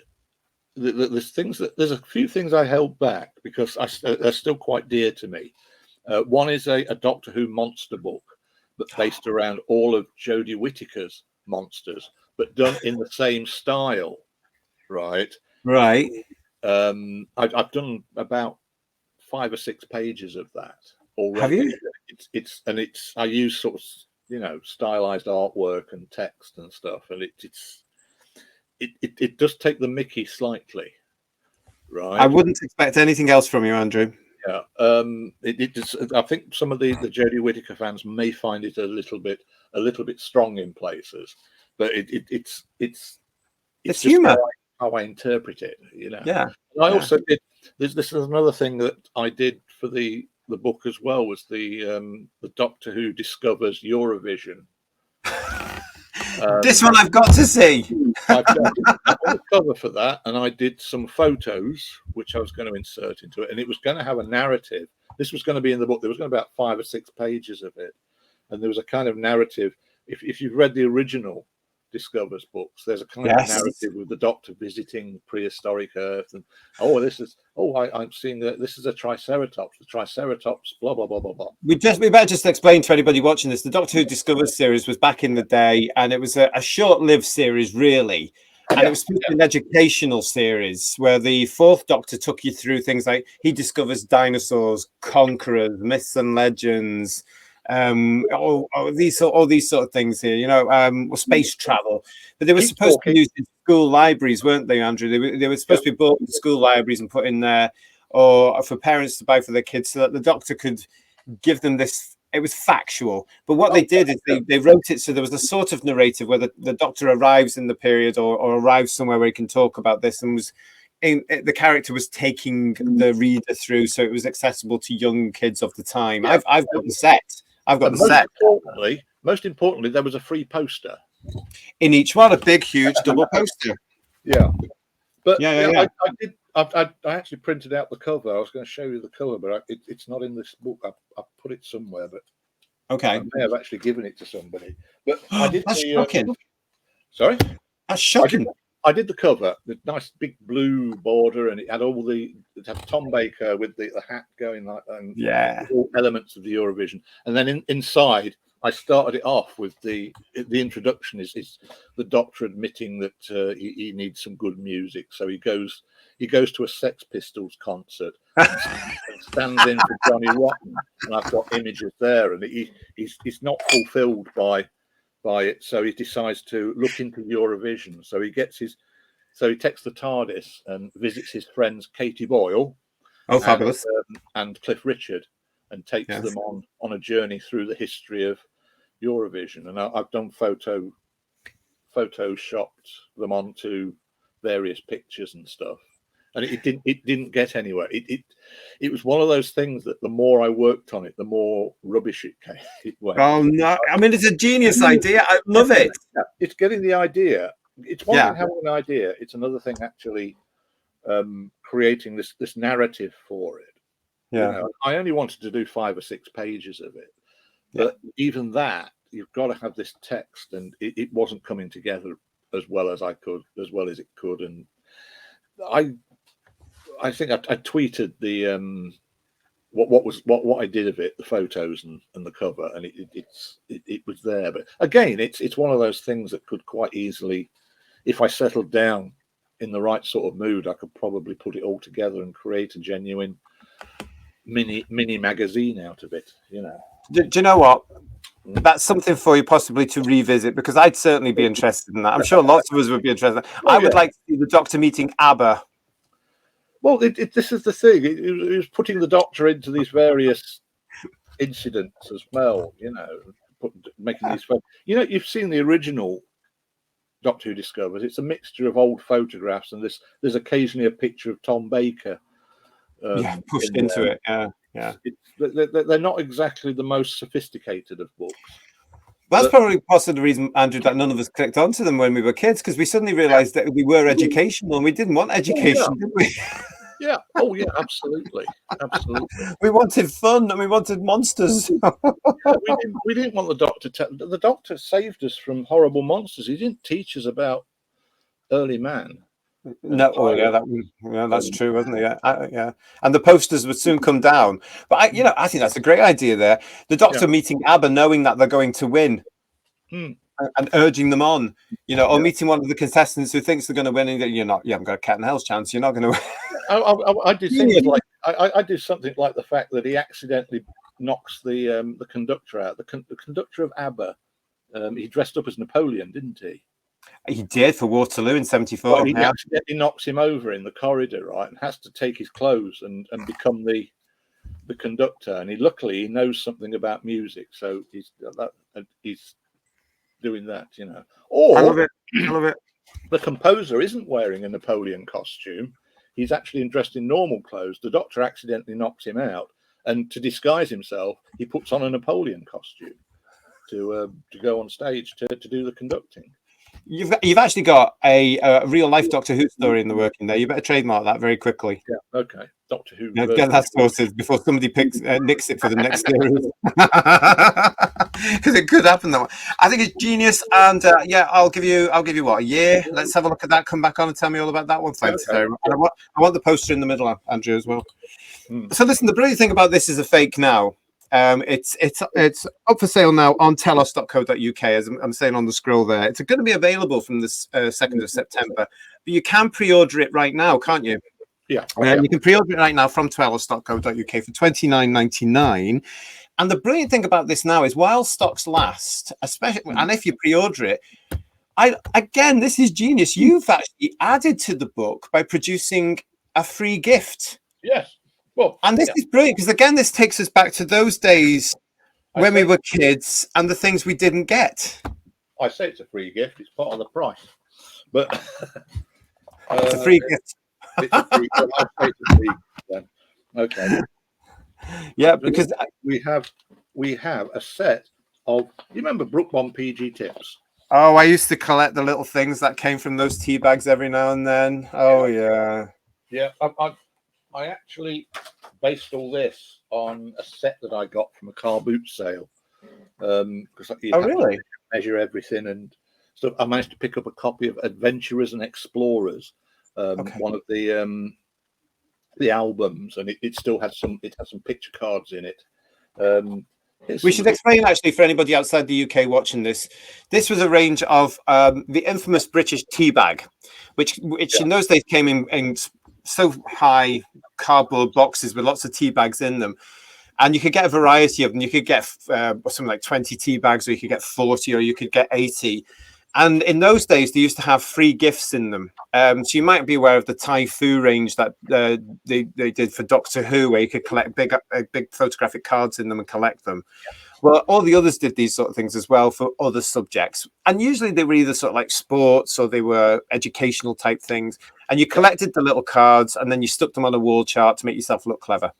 There's a few things I held back because they're still quite dear to me. One is a Doctor Who monster book, but based around all of Jodie Whittaker's monsters, but done in the same style, right? Right. I've done about 5 or 6 pages of that already. Have you? I use sort of stylized artwork and text and stuff, and it does take the mickey slightly, right? I wouldn't expect anything else from you, Andrew. Yeah, I think some of the Jodie Whittaker fans may find it a little bit strong in places, but it's just humor. How I interpret it, Yeah. And I also did. This is another thing that I did for the book as well, was the Doctor Who discovers Eurovision. This one I've got to see. I've done a cover for that, and I did some photos which I was going to insert into it, and it was going to have a narrative. This was going to be in the book. There was going to be about 5 or 6 pages of it, and there was a kind of narrative. If you've read the original Discovers books, there's a kind of narrative with the Doctor visiting prehistoric Earth, and I'm seeing that this is a Triceratops. The Triceratops, blah blah blah blah blah. We better just explain to anybody watching this. The Doctor Who Discovers series was back in the day, and it was a short-lived series, really. And it was an educational series where the 4th Doctor took you through things like he discovers dinosaurs, conquerors, myths and legends. All these sort of things here, space travel, but they were supposed to be used in school libraries, weren't they, Andrew? They were supposed to be bought in school libraries and put in there, or for parents to buy for their kids, so that the Doctor could give them this. It was factual, but what they did is they wrote it so there was a sort of narrative where the Doctor arrives in the period or arrives somewhere where he can talk about this, and the character was taking the reader through, so it was accessible to young kids of the time. I've got the set. Most importantly, there was a free poster in each one, a big, huge double poster. Yeah, But Yeah. I did. I actually printed out the cover. I was going to show you the cover, but it's not in this book. I put it somewhere, but Okay. I may have actually given it to somebody. But I did That's the. shocking. Sorry, That's shocking. I did the cover, the nice big blue border, and it had it had Tom Baker with the hat going like, and Yeah. all elements of the Eurovision. And then inside, I started it off with the introduction is the Doctor admitting that he needs some good music, so he goes to a Sex Pistols concert and stands in for Johnny Rotten, and I've got images there, and he's not fulfilled by it, so he decides to look into Eurovision. So he takes the TARDIS and visits his friends Katie Boyle, Oh, fabulous. and Cliff Richard, and takes them on a journey through the history of Eurovision. And I've done photoshopped them onto various pictures and stuff. And it didn't get anywhere. It was one of those things that the more I worked on it, the more rubbish it went. Oh no! I mean, it's a genius idea. I love it. It's getting the idea. It's one thing having an idea. It's another thing actually creating this narrative for it. Yeah. You know, I only wanted to do 5 or 6 pages of it, but even that, you've got to have this text, and it wasn't coming together as well as it could. And I think I tweeted the what I did of it, the photos and the cover, and it was there. But again, it's one of those things that could quite easily, if I settled down in the right sort of mood, I could probably put it all together and create a genuine mini magazine out of it. You know. Do you know what? That's something for you possibly to revisit, because I'd certainly be interested in that. I'm sure lots of us would be interested. I would like to see the Doctor meeting ABBA. Well, this is the thing. It was putting the Doctor into these various incidents as well. You know, making these. You know, you've seen the original Doctor Who Discovers. It's a mixture of old photographs, and there's occasionally a picture of Tom Baker. Pushed into it. Yeah. They're not exactly the most sophisticated of books. That's probably possibly the reason, Andrew, that none of us clicked onto them when we were kids, because we suddenly realised that we were educational and we didn't want education, did we? Yeah. Oh, yeah. Absolutely. We wanted fun and we wanted monsters. We didn't want the Doctor. The Doctor saved us from horrible monsters. He didn't teach us about early man. No, that's true, wasn't it? Yeah, and the posters would soon come down. But I think that's a great idea there. The Doctor meeting ABBA, knowing that they're going to win, and urging them on. Or meeting one of the contestants who thinks they're going to win, and you haven't got a cat in hell's chance. You're not going to. I do things like I do something like the fact that he accidentally knocks the conductor out. The conductor of ABBA, he dressed up as Napoleon, didn't he? He did for Waterloo in '74. Well, he accidentally knocks him over in the corridor, right, and has to take his clothes and become the conductor. And luckily he knows something about music, so he's doing that, Or I love it. The composer isn't wearing a Napoleon costume; he's actually dressed in normal clothes. The Doctor accidentally knocks him out, and to disguise himself, he puts on a Napoleon costume to go on stage to do the conducting. You've actually got a real life Doctor Who story in the working there. You better trademark that very quickly. Yeah. Okay. Doctor Who. Get that sorted before somebody nicks it for the next series, because it could happen that way. I think it's genius, and I'll give you what, a year. Let's have a look at that. Come back on and tell me all about that one. Thanks very much. I want the poster in the middle, Andrew, as well. So listen, the brilliant thing about this is a fake now. It's up for sale now on telos.co.uk, as I'm saying on the scroll there. It's going to be available from the 2nd of September, but you can pre-order it right now, can't you? Yeah. You can pre-order it right now from telos.co.uk for $29.99. And the brilliant thing about this now is, while stocks last, especially, and if you pre-order it, this is genius. You've actually added to the book by producing a free gift. Yes. Well, and this is brilliant, because again, this takes us back to those days when we were kids and the things we didn't get. I say it's a free gift; it's part of the price, but it's a free gift. It's a free gift. I'll say it's a free gift then. Okay. Yeah, because we have a set of. You remember Brookbond PG tips? Oh, I used to collect the little things that came from those tea bags every now and then. Oh yeah. Yeah. I actually based all this on a set that I got from a car boot sale, because you Oh have to really? measure everything, and so I managed to pick up a copy of Adventurers and Explorers, Okay. one of the albums, and it still had some picture cards in it. We should explain actually for anybody outside the UK watching this. This was a range of the infamous British tea bag, which in those days came in so high cardboard boxes with lots of tea bags in them. And you could get a variety of them. You could get something like 20 tea bags, or you could get 40, or you could get 80. And in those days, they used to have free gifts in them. So you might be aware of the Thai Fu range that they did for Doctor Who, where you could collect big photographic cards in them and collect them. Well, all the others did these sort of things as well for other subjects. And usually they were either sort of like sports or they were educational type things. And you collected the little cards and then you stuck them on a wall chart to make yourself look clever.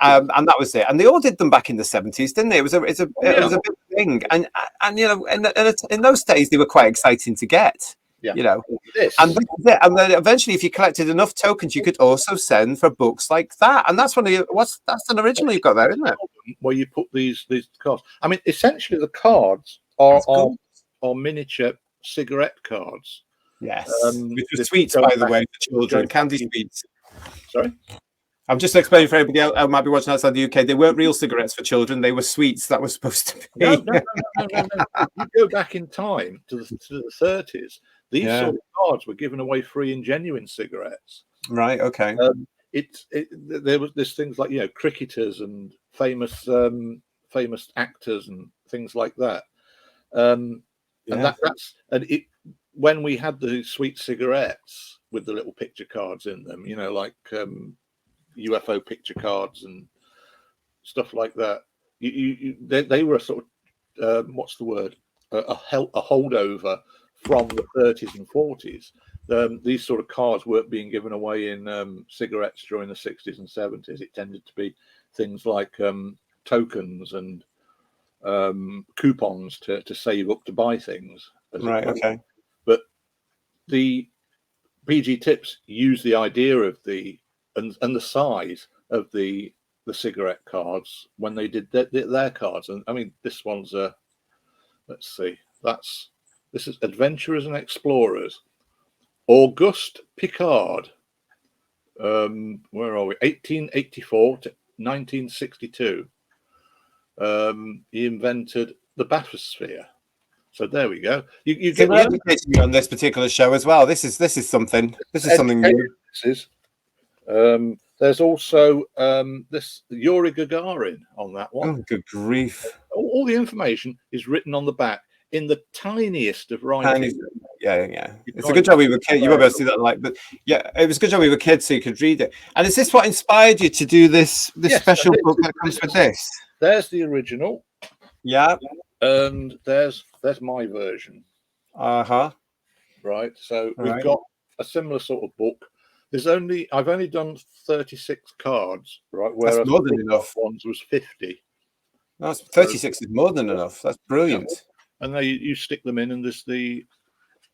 And that was it. And they all did them back in the 70s, didn't they? It was a big thing. And you know, in those days they were quite exciting to get. Yeah. You know, This. and then eventually, if you collected enough tokens, you could also send for books like that. And that's that's an original you've got there, isn't it? Where you put these cards. I mean, essentially, the cards are miniature cigarette cards. Yes, which were sweets, by the way, for children. Candy sweets. Sorry? I'm just explaining for everybody else who might be watching outside the UK. They weren't real cigarettes for children. They were sweets that were supposed to be. No. You go back in time to the 30s. These sort of cards were given away free in genuine cigarettes. Right. Okay. There was things like, you know, cricketers and famous actors and things like that. When we had the sweet cigarettes with the little picture cards in them, you know, like UFO picture cards and stuff like that. They were a sort of what's the word? A holdover from the 30s and 40s. These sort of cards weren't being given away in cigarettes during the 60s and 70s. It tended to be things like tokens and coupons to save up to buy things. Right. Okay. But the PG Tips use the idea of and the size of the cigarette cards when they did their cards. And I mean, this one's let's see, this is Adventurers and Explorers. Auguste Piccard. Where are we? 1884 to 1962. He invented the bathysphere. So there we go. You get educating me on this particular show as well. This is something. This is something new. There's also this Yuri Gagarin on that one. Oh, good grief! All the information is written on the back in the tiniest of writing. Yeah. It's a good job we were kids. You won't be able to see that, but yeah, it was a good job we were kids, so you could read it. And is this what inspired you to do this special book that comes with this? There's the original. Yeah. And there's my version. Right. So we've got a similar sort of book. I've only done 36 cards, right? Whereas that's more than enough. Ones was 50. That's 36 is more than enough. That's brilliant. Yeah. And you stick them in, and there's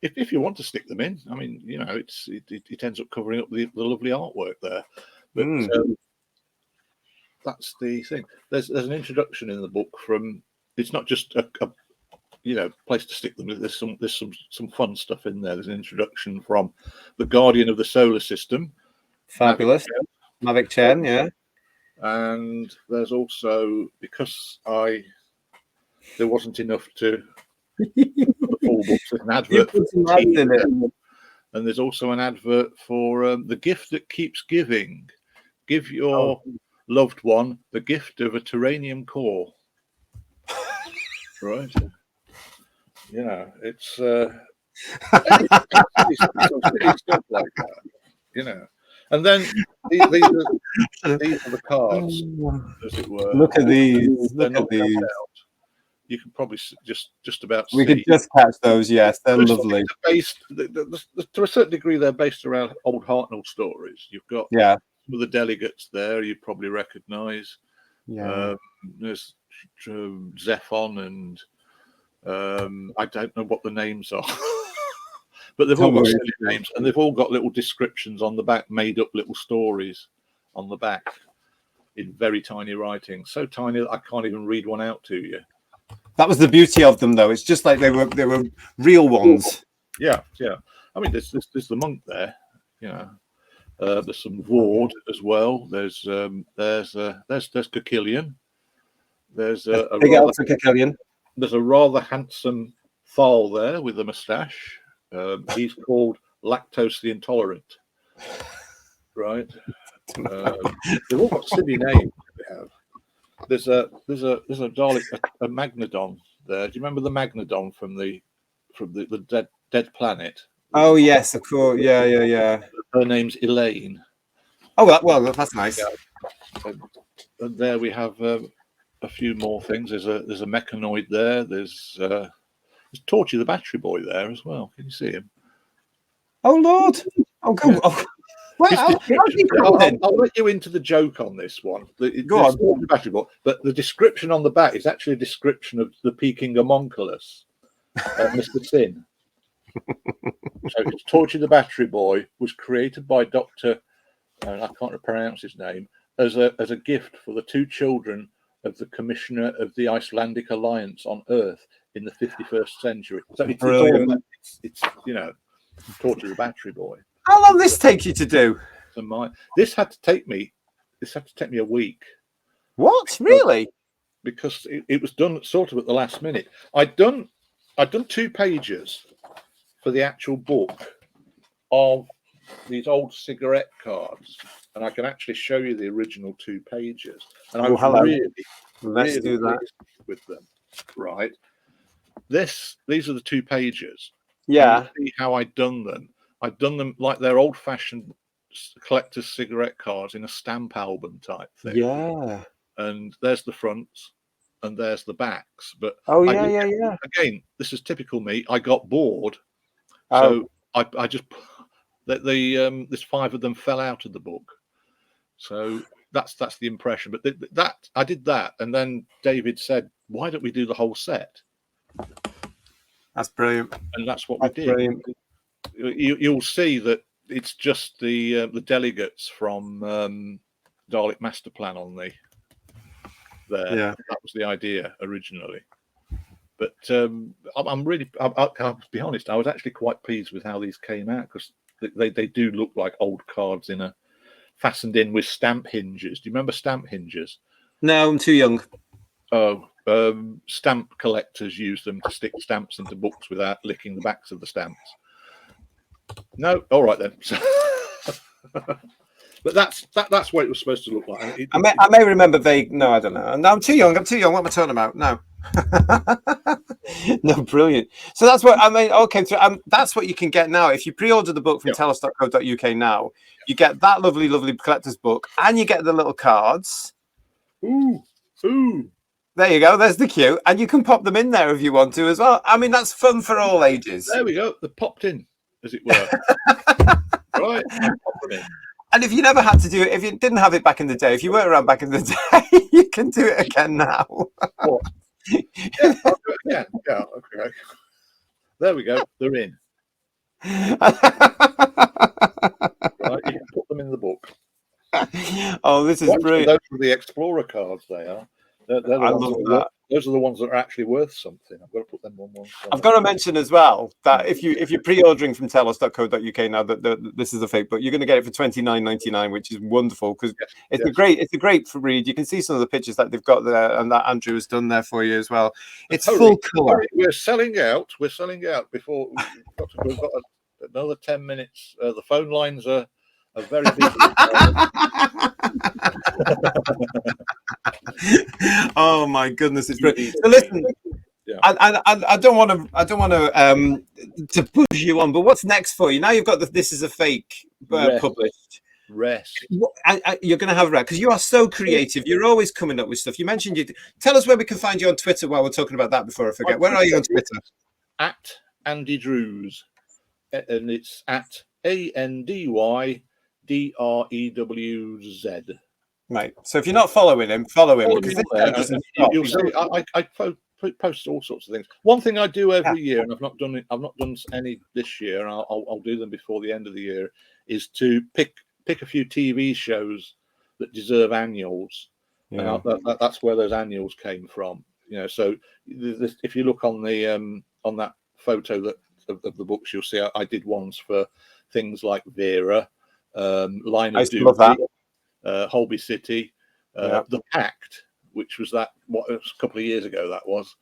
if you want to stick them in, I mean, you know, it ends up covering up the lovely artwork there. But that's the thing. There's an introduction in the book from. It's not just a place to stick them. There's some fun stuff in there. There's an introduction from the Guardian of the Solar System. Fabulous. Mavic 10, yeah. And there's also, because there wasn't enough to the full book, there's an advert for and there's also an advert for the gift that keeps giving. Give your loved one the gift of a Terranium core. Right. You know, it's stuff like that, you know. And then these are the cards, as it were. Look at these. Look at these. You can probably just about see. We could just catch those, yes. They're lovely. To a certain degree, they're based around old Hartnell stories. You've got some of the delegates there you probably recognise. Yeah. There's Zephon and I don't know what the names are, but they've all got silly names, and they've all got little descriptions on the back, made up little stories on the back in very tiny writing, so tiny that I can't even read one out to you. That was the beauty of them, though. It's just like they were real ones. Yeah. I mean, there's the monk there, you know. There's some ward as well. There's Cacillion. There's a rather handsome Thal there with a moustache. He's called Lactose the Intolerant. Right. They've all got silly names. They have. There's a Dalek, a Magnodon there. Do you remember the Magnodon from the dead planet? Oh yes, of course. Yeah. Her name's Elaine. Oh well, that's nice. Yeah. And there we have a few more things. There's a mechanoid there. There's Torchy the Battery Boy there as well. Can you see him? Oh Lord! Oh go! Yeah. Oh. I'll let you into the joke on this one. Go on. The battery boy, but the description on the back is actually a description of the Peking homunculus, Mr. Sin. So it's Torchy the Battery Boy was created by Dr. I can't pronounce his name, as a gift for the 2 children of the Commissioner of the Icelandic Alliance on Earth in the 51st century. So it's you know, Torchy the Battery Boy. How long this take you to do? This had to take me a week. What? Really? Because it was done sort of at the last minute. I'd done 2 pages for the actual book of these old cigarette cards, and I can actually show you the original 2 pages. And I was really do that with them. Right. These are the 2 pages. Yeah. You see how I'd done them. I'd done them like they're old-fashioned collector's cigarette cards in a stamp album type thing. Yeah. And there's the fronts, and there's the backs. But yeah. Again, this is typical me. I got bored, so I just this 5 of them fell out of the book. So that's the impression. But that I did that, and then David said, "Why don't we do the whole set?" That's brilliant. And that's what we did. Brilliant. You'll see that it's just the delegates from Dalek Master Plan on there. Yeah, that was the idea originally. But I'll be honest, I was actually quite pleased with how these came out, because they do look like old cards fastened in with stamp hinges. Do you remember stamp hinges? No, I'm too young. Oh, stamp collectors use them to stick stamps into books without licking the backs of the stamps. No, all right then. But that's what it was supposed to look like. I may remember vague. No, I don't know. No, I'm too young. What am I talking about? No. No, brilliant. So that's what I mean. Okay, so that's what you can get now. If you pre-order the book from telos.co.uk now, you get that lovely collector's book, and you get the little cards. Ooh. There you go. There's the queue, and you can pop them in there if you want to as well. I mean, that's fun for all ages. There we go. They're popped in, as it were. Right. And if you never had to do it, if you didn't have it back in the day, if you weren't around back in the day, you can do it again now. What? Yeah, I'll do it again. Yeah, okay. There we go. They're in. Right, you can put them in the book. Oh, this is brilliant. Those are the Explorer cards. They are. I love that. Those are the ones that are actually worth something. I've got to put them on one side. I've got to mention as well that if you're pre-ordering from telos.co.uk now, that this is a fake book, you're going to get it for $29.99, which is wonderful, because it's a great read. You can see some of the pictures that they've got there, and that Andrew has done there for you as well. It's full color. We're selling out. Before we've got another 10 minutes. The phone lines are very busy. Oh my goodness, it's brilliant. So listen, I don't want to push you on, but what's next for you? Now you've got This Is a Fake published. Rest. You're going to have rest, because you are so creative. You're always coming up with stuff. You mentioned tell us where we can find you on Twitter while we're talking about that before I forget. Where are you on Twitter? At Andy Drews, and it's at ANDREWZ. Right. So if you're not following him, follow him, because this guy doesn't stop. You'll see. I post all sorts of things. One thing I do every year, and I've not done any this year, and I'll do them before the end of the year, is to pick a few TV shows that deserve annuals. Yeah. And that's where those annuals came from. So if you look on the on that photo that of the books, you'll see I did ones for things like Vera, Line of Duty, Holby City, The Pact, which was a couple of years ago. That was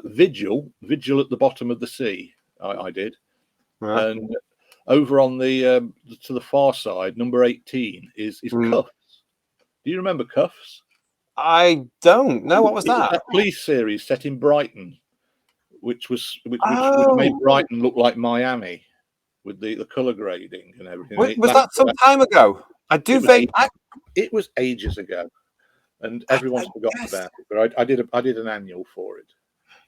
Vigil at the Bottom of the Sea. I did, and over on the to the far side, number 18 is Cuffs. Do you remember Cuffs? I don't know. What was that? A police series set in Brighton, which made Brighton look like Miami with the color grading and everything. Was that some time ago? It was ages ago, and everyone's forgotten about it. But I did an annual for it.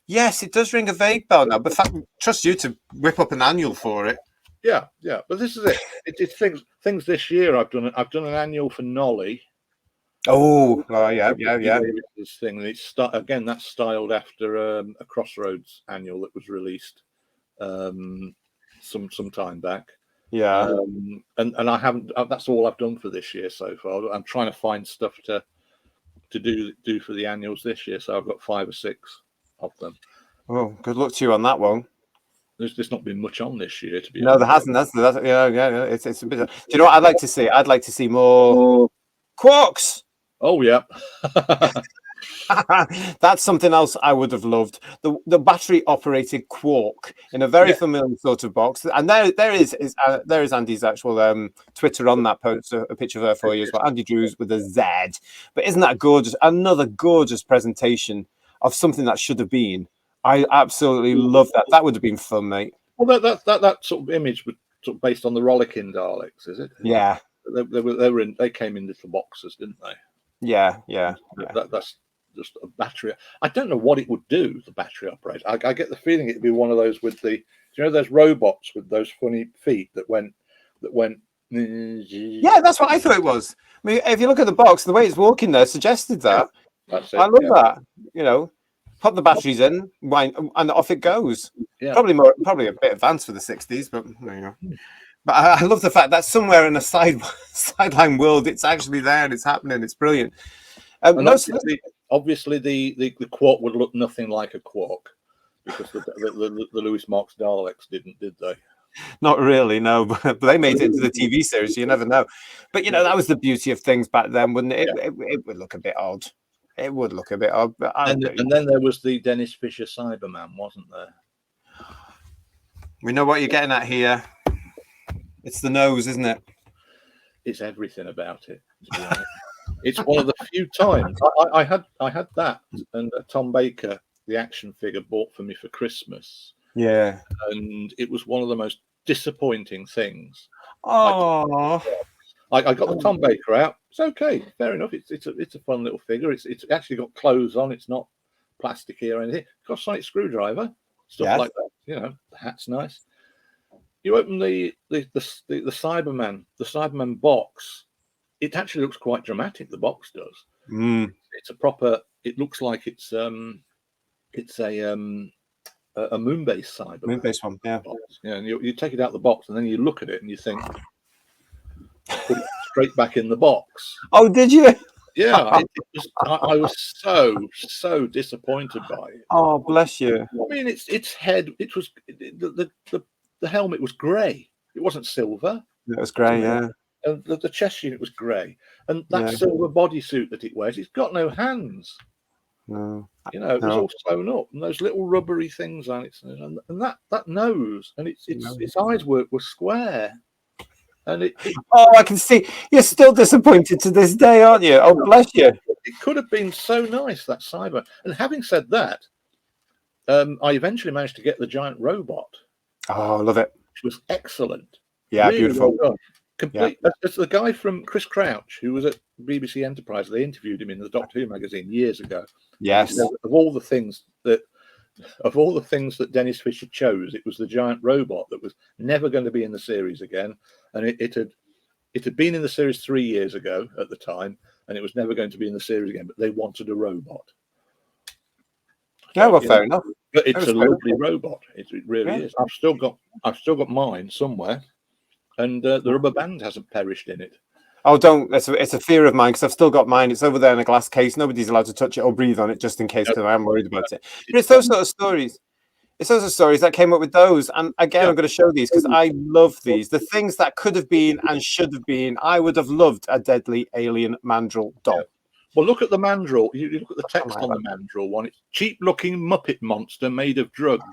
Yes, it does ring a vague bell now. But trust you to whip up an annual for it. Yeah. But this is it. It's things this year. I've done an annual for Nolly. Oh, yeah. This thing, and it's again that's styled after a Crossroads annual that was released some time back. Yeah. And I haven't. That's all I've done for this year so far. I'm trying to find stuff to do for the annuals this year. So I've got 5 or 6 of them. Oh, good luck to you on that one. There's not been much on this year, to be honest. No, there hasn't. That's yeah. It's a bit. Do you know what I'd like to see? I'd like to see more quarks. Oh yeah. That's something else I would have loved. The battery operated quark in a very familiar sort of box. And there is Andy's actual Twitter on that post, a picture of her for you as well. Andy Drews with a Z. But isn't that gorgeous? Another gorgeous presentation of something that should have been. I absolutely love that. That would have been fun, mate. Well, that sort of image was sort of based on the Rollicking Daleks, is it? Yeah. They came in little boxes, didn't they? Yeah. That's just a battery. I don't know what it would do. The battery operated. I get the feeling it'd be one of those with the. Do you know those robots with those funny feet that went. Yeah, that's what I thought it was. I mean, if you look at the box, the way it's walking there suggested that. Yeah, that's it, I love that. Pop the batteries in, and off it goes. Yeah. Probably a bit advanced for the 60s, but there you go. But I love the fact that somewhere in a sideline world, it's actually there and it's happening. It's brilliant. Obviously, the quark would look nothing like a quark because the Lewis-Marks Daleks did they? Not really, no. But they made it into the TV series, so you never know. But that was the beauty of things back then, wouldn't it? It would look a bit odd. It would look a bit odd. But and then there was the Dennis Fisher Cyberman, wasn't there? We know what you're getting at here. It's the nose, isn't it? It's everything about it. It's one of the few times I had that and Tom Baker, the action figure, bought for me for Christmas. Yeah, and it was one of the most disappointing things. Oh, I got the Tom Baker out. It's okay, fair enough. It's a fun little figure. It's actually got clothes on. It's not plasticky or anything. It's got a sonic screwdriver, stuff like that. The hat's nice. You open the Cyberman box. It actually looks quite dramatic. The box does. It's a proper. It looks like it's a moon-based Cyberman. Moon-based one, yeah. Yeah, and you take it out of the box and then you look at it and you think, put it straight back in the box. Oh, did you? Yeah, I was so disappointed by it. Oh, bless you. I mean, its head. It was the helmet was grey. It wasn't silver. It was grey, yeah. And the chest unit was grey, and that silver bodysuit that it wears, it's got no hands. No, it was all sewn up, and those little rubbery things on it, and that nose, and its eyes were square, and oh, I can see you're still disappointed to this day, aren't you? Oh, bless you. It could have been so nice, that Cyber. And having said that, I eventually managed to get the giant robot. Oh, I love it. Which was excellent. Yeah, really beautiful. Well done. Complete. That's the guy from Chris Crouch, who was at BBC Enterprise. They interviewed him in the Doctor Who magazine years ago. Yes. Of all the things that Dennis Fisher chose, it was the giant robot that was never going to be in the series again, and it had been in the series 3 years ago at the time, and it was never going to be in the series again, but they wanted a robot. Yeah, well, fair enough. But it's a lovely robot. It really is. I've still got mine somewhere, and the rubber band hasn't perished in it. Oh, don't. It's a fear of mine because I've still got mine. It's over there in a glass case. Nobody's allowed to touch it or breathe on it just in case, because I am worried about it. But it's those sort of stories. It's those stories that came up with those. And again, I'm going to show these because I love these. The things that could have been and should have been. I would have loved a deadly alien mandrill doll. Yeah. Well, look at the mandrill. You look at the text on the mandrill one. It's cheap-looking Muppet monster made of drugs.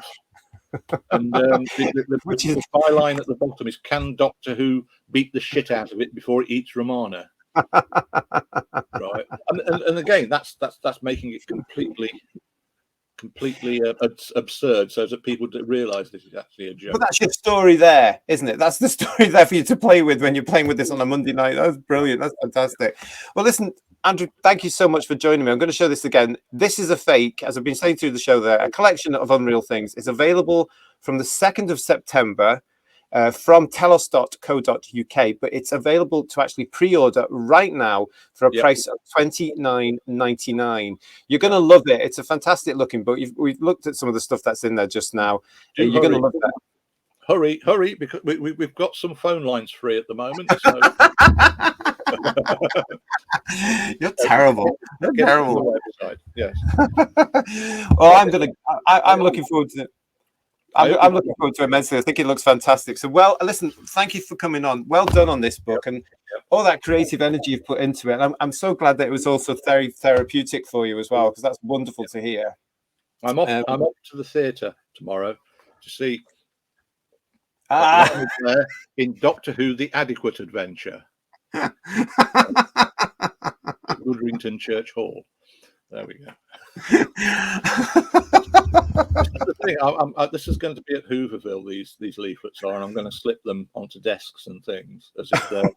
And the byline at the bottom is, "Can Doctor Who beat the shit out of it before it eats Romana?" Right. And again, that's making it completely absurd, so that people realise this is actually a joke. But that's your story there, isn't it? That's the story there for you to play with when you're playing with this on a Monday night. That's brilliant. That's fantastic. Well, listen, Andrew, thank you so much for joining me. I'm going to show this again. This is a fake, as I've been saying through the show there, a collection of unreal things. It's available from the 2nd of September from telos.co.uk, but it's available to actually pre-order right now for a price of $29.99. You're going to love it. It's a fantastic looking book. We've looked at some of the stuff that's in there just now. You're going to love that. Hurry, because we've got some phone lines free at the moment. So. You're terrible. You're terrible. Yes. Well, I'm looking forward to it. I'm looking forward to it immensely. I think it looks fantastic. So, well, listen, thank you for coming on. Well done on this book and all that creative energy you've put into it. And I'm so glad that it was also very therapeutic for you as well, because that's wonderful to hear. I'm off to the theatre tomorrow to see in Doctor Who: The Adequate Adventure. Woodrington Church Hall. There we go. This is going to be at Hooverville. These leaflets are, and I'm going to slip them onto desks and things as if they're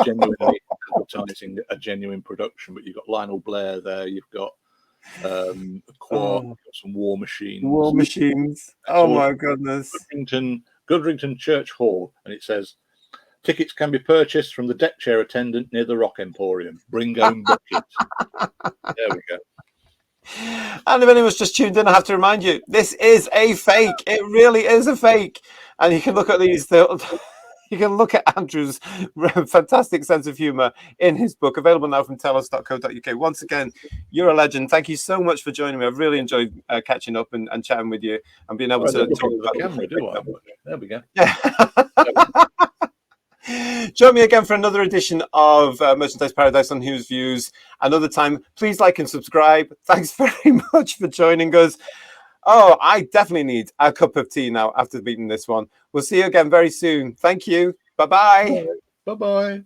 genuinely advertising a genuine production. But you've got Lionel Blair there. You've got Quark, you've got some War Machines. War Machines. Oh my goodness. Goodrington Church Hall, and it says, "Tickets can be purchased from the deck chair attendant near the Rock Emporium. Bring home bucket." There we go. And if anyone's just tuned in, I have to remind you, this is a fake. It really is a fake. And you can look at these. You can look at Andrew's fantastic sense of humour in his book, available now from telos.co.uk. Once again, you're a legend. Thank you so much for joining me. I've really enjoyed catching up and chatting with you and being able to talk about the camera. There we go. Yeah. Join me again for another edition of Merchandise Paradise on Who's Views. Another time, please like and subscribe. Thanks very much for joining us. Oh, I definitely need a cup of tea now after beating this one. We'll see you again very soon. Thank you. Bye-bye. Bye-bye.